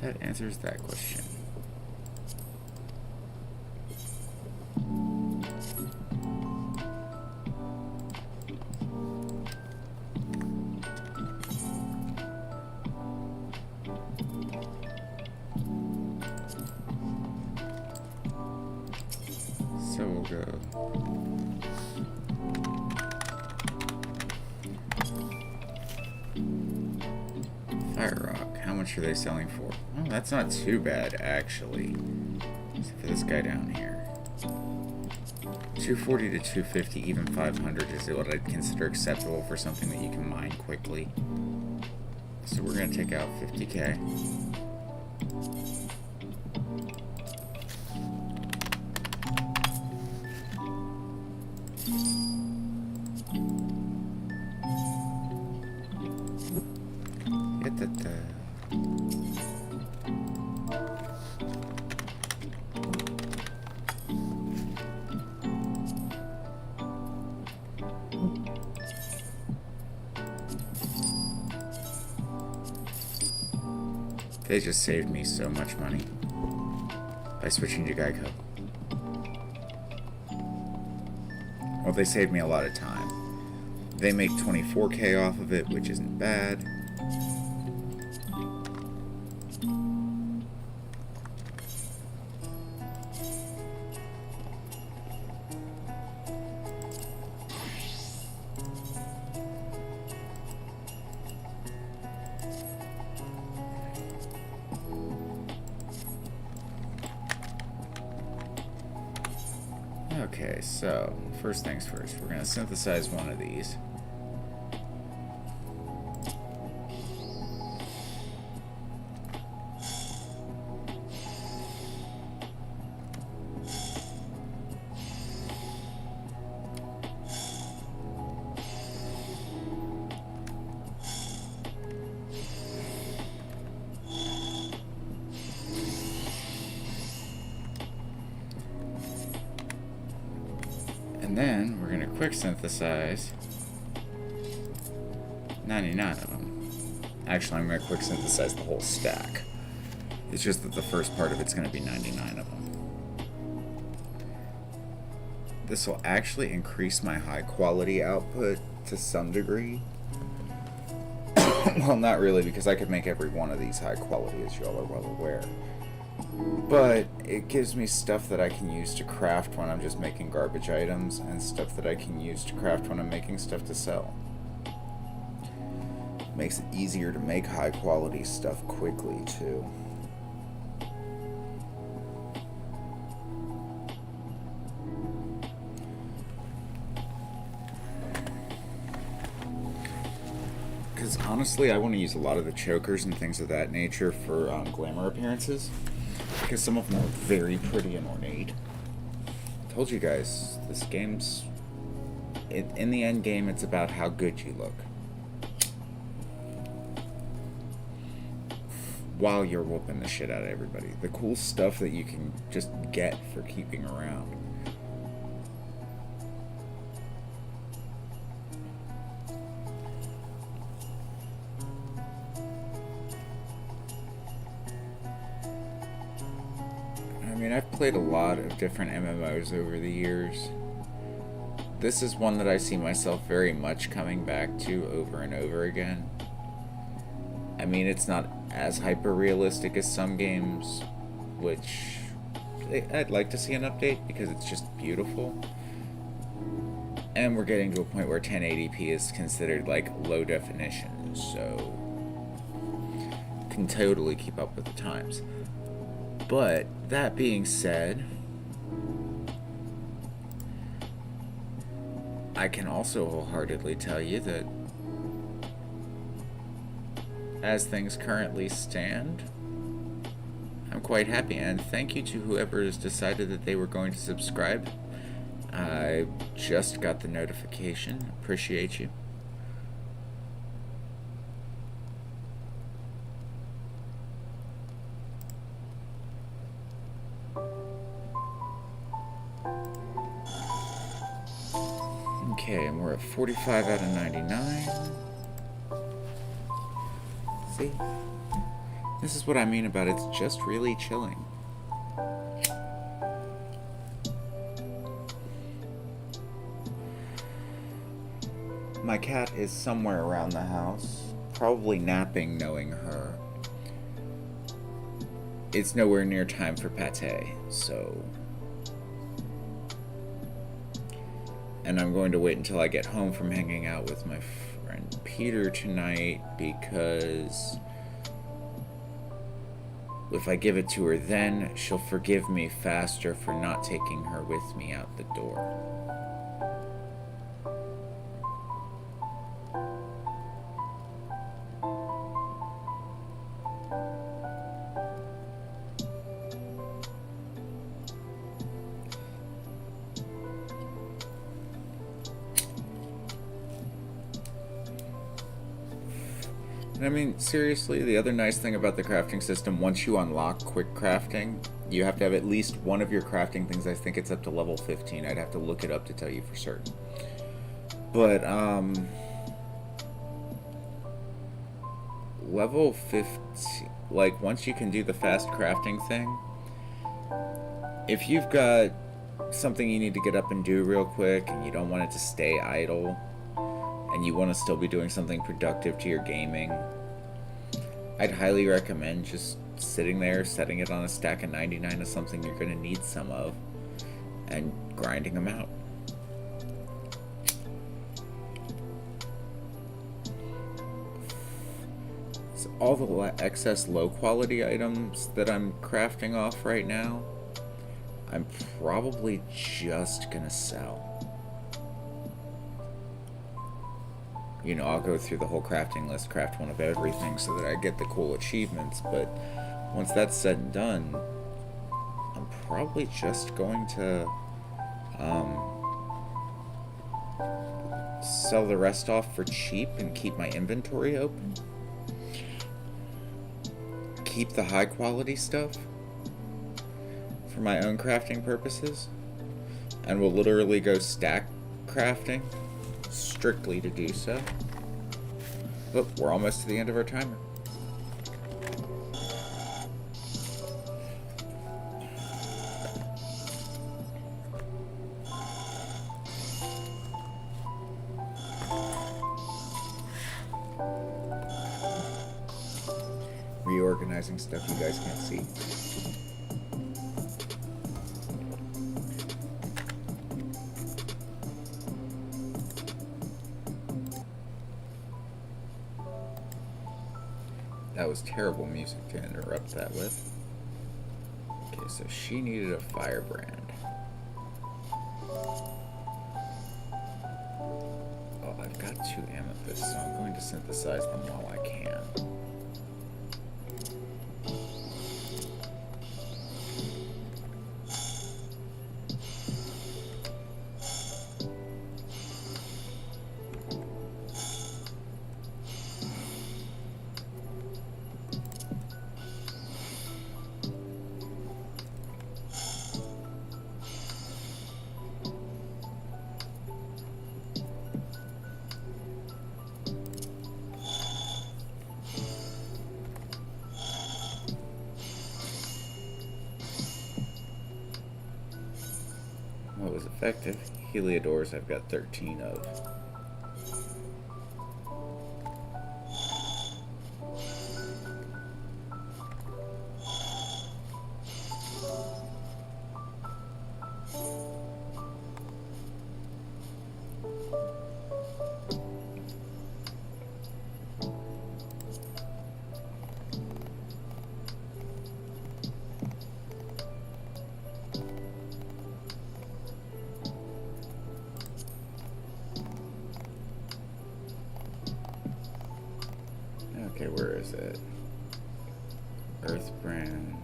That answers that question. So we'll go. Fire rock. How much are they selling for? Oh, that's not too bad, actually. Except for this guy down here. 240 to 250, even 500 is what I'd consider acceptable for something that you can mine quickly. So we're gonna take out 50k. They just saved me so much money by switching to Geico. Well, they saved me a lot of time. They make 24k off of it, which isn't bad. Okay, so first things first, we're going to synthesize one of these. And then we're going to quick synthesize 99 of them. Actually, I'm going to quick synthesize the whole stack. It's just that the first part of it's going to be 99 of them. This will actually increase my high quality output to some degree. Well, not really, because I could make every one of these high quality, as y'all are well aware. But it gives me stuff that I can use to craft when I'm just making garbage items, and stuff that I can use to craft when I'm making stuff to sell. Makes it easier to make high quality stuff quickly too. Because honestly, I want to use a lot of the chokers and things of that nature for glamour appearances. Because some of them are very pretty and ornate. I told you guys, this game's... in the end game, it's about how good you look. While you're whooping the shit out of everybody. The cool stuff that you can just get for keeping around. I mean, I've played a lot of different MMOs over the years. This is one that I see myself very much coming back to over and over again. I mean, it's not as hyper-realistic as some games, which I'd like to see an update because it's just beautiful. And we're getting to a point where 1080p is considered like low definition, so can totally keep up with the times. But that being said, I can also wholeheartedly tell you that as things currently stand, I'm quite happy, and thank you to whoever has decided that they were going to subscribe. I just got the notification. Appreciate you. Okay, and we're at 45 out of 99. See? This is what I mean about it's just really chilling. My cat is somewhere around the house, probably napping, knowing her. It's nowhere near time for pate, so... And I'm going to wait until I get home from hanging out with my friend Peter tonight, because if I give it to her then, she'll forgive me faster for not taking her with me out the door. And I mean, seriously, the other nice thing about the crafting system, once you unlock quick crafting, you have to have at least one of your crafting things. I think it's up to level 15. I'd have to look it up to tell you for certain. But, level 15, like, once you can do the fast crafting thing, if you've got something you need to get up and do real quick, and you don't want it to stay idle, and you want to still be doing something productive to your gaming, I'd highly recommend just sitting there, setting it on a stack of 99 of something you're going to need some of, and grinding them out. So all the excess low quality items that I'm crafting off right now, I'm probably just going to sell. You know, I'll go through the whole crafting list, craft one of everything so that I get the cool achievements, but once that's said and done, I'm probably just going to sell the rest off for cheap and keep my inventory open. Keep the high quality stuff for my own crafting purposes, and we'll literally go stack crafting strictly to do so. Look, we're almost to the end of our timer. Reorganizing stuff you guys can't see. That was terrible music to interrupt that with. Okay, so she needed a firebrand. Oh, I've got 2 amethysts, so I'm going to synthesize them while I can. What was effective? Heliodors I've got 13 of. Okay, where is it? Earthbrand.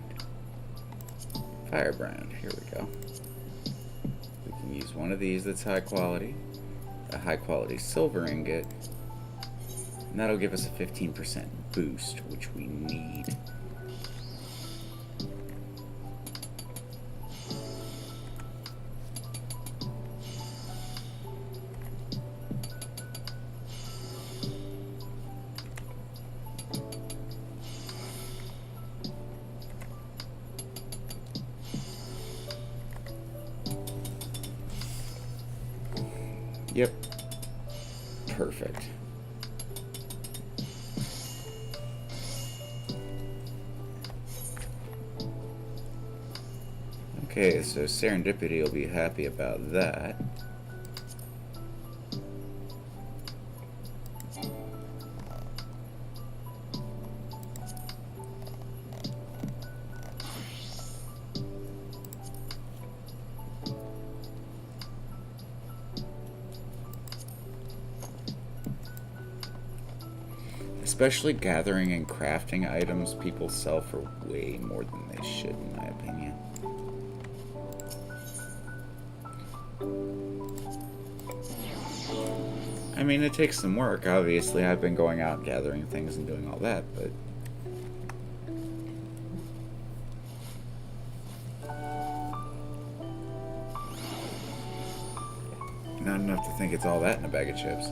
Firebrand. Here we go. We can use one of these that's high quality. A high quality silver ingot. And that'll give us a 15% boost, which we need. Yep. Perfect. Okay, so Serendipity will be happy about that. Especially gathering and crafting items people sell for way more than they should, in my opinion. I mean, it takes some work, obviously. I've been going out gathering things and doing all that, but... not enough to think it's all that in a bag of chips.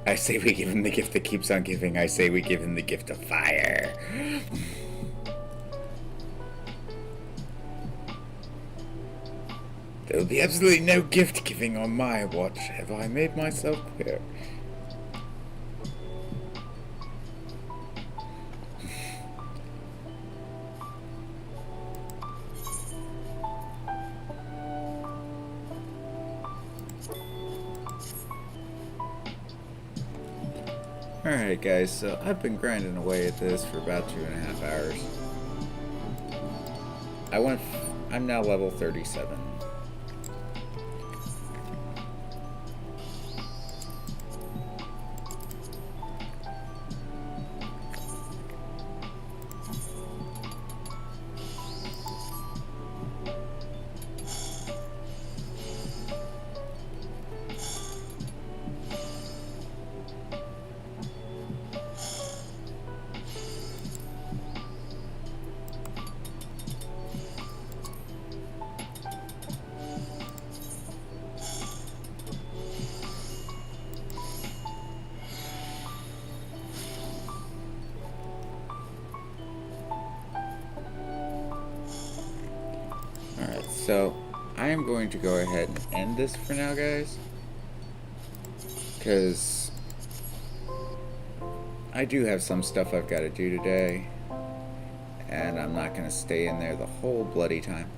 I say we give him the gift that keeps on giving. I say we give him the gift of fire. There will be absolutely no gift giving on my watch. Have I made myself clear? Alright guys, so I've been grinding away at this for about 2.5 hours. I'm now level 37. Alright, so I am going to go ahead and end this for now, guys. Because I do have some stuff I've got to do today. And I'm not going to stay in there the whole bloody time.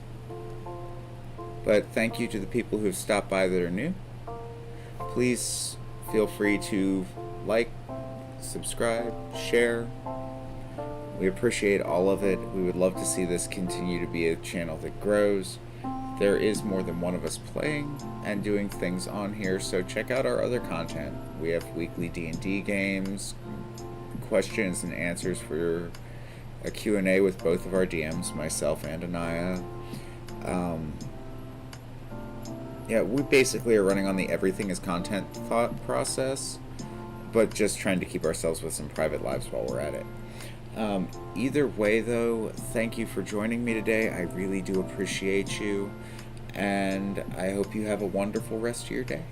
But thank you to the people who've stopped by that are new. Please feel free to like, subscribe, share. We appreciate all of it. We would love to see this continue to be a channel that grows. There is more than one of us playing and doing things on here, so check out our other content. We have weekly D&D games, questions and answers for a Q&A with both of our DMs, myself and Anaya. Yeah, we basically are running on the everything is content thought process, but just trying to keep ourselves with some private lives while we're at it. Either way, though, thank you for joining me today. I really do appreciate you, and I hope you have a wonderful rest of your day.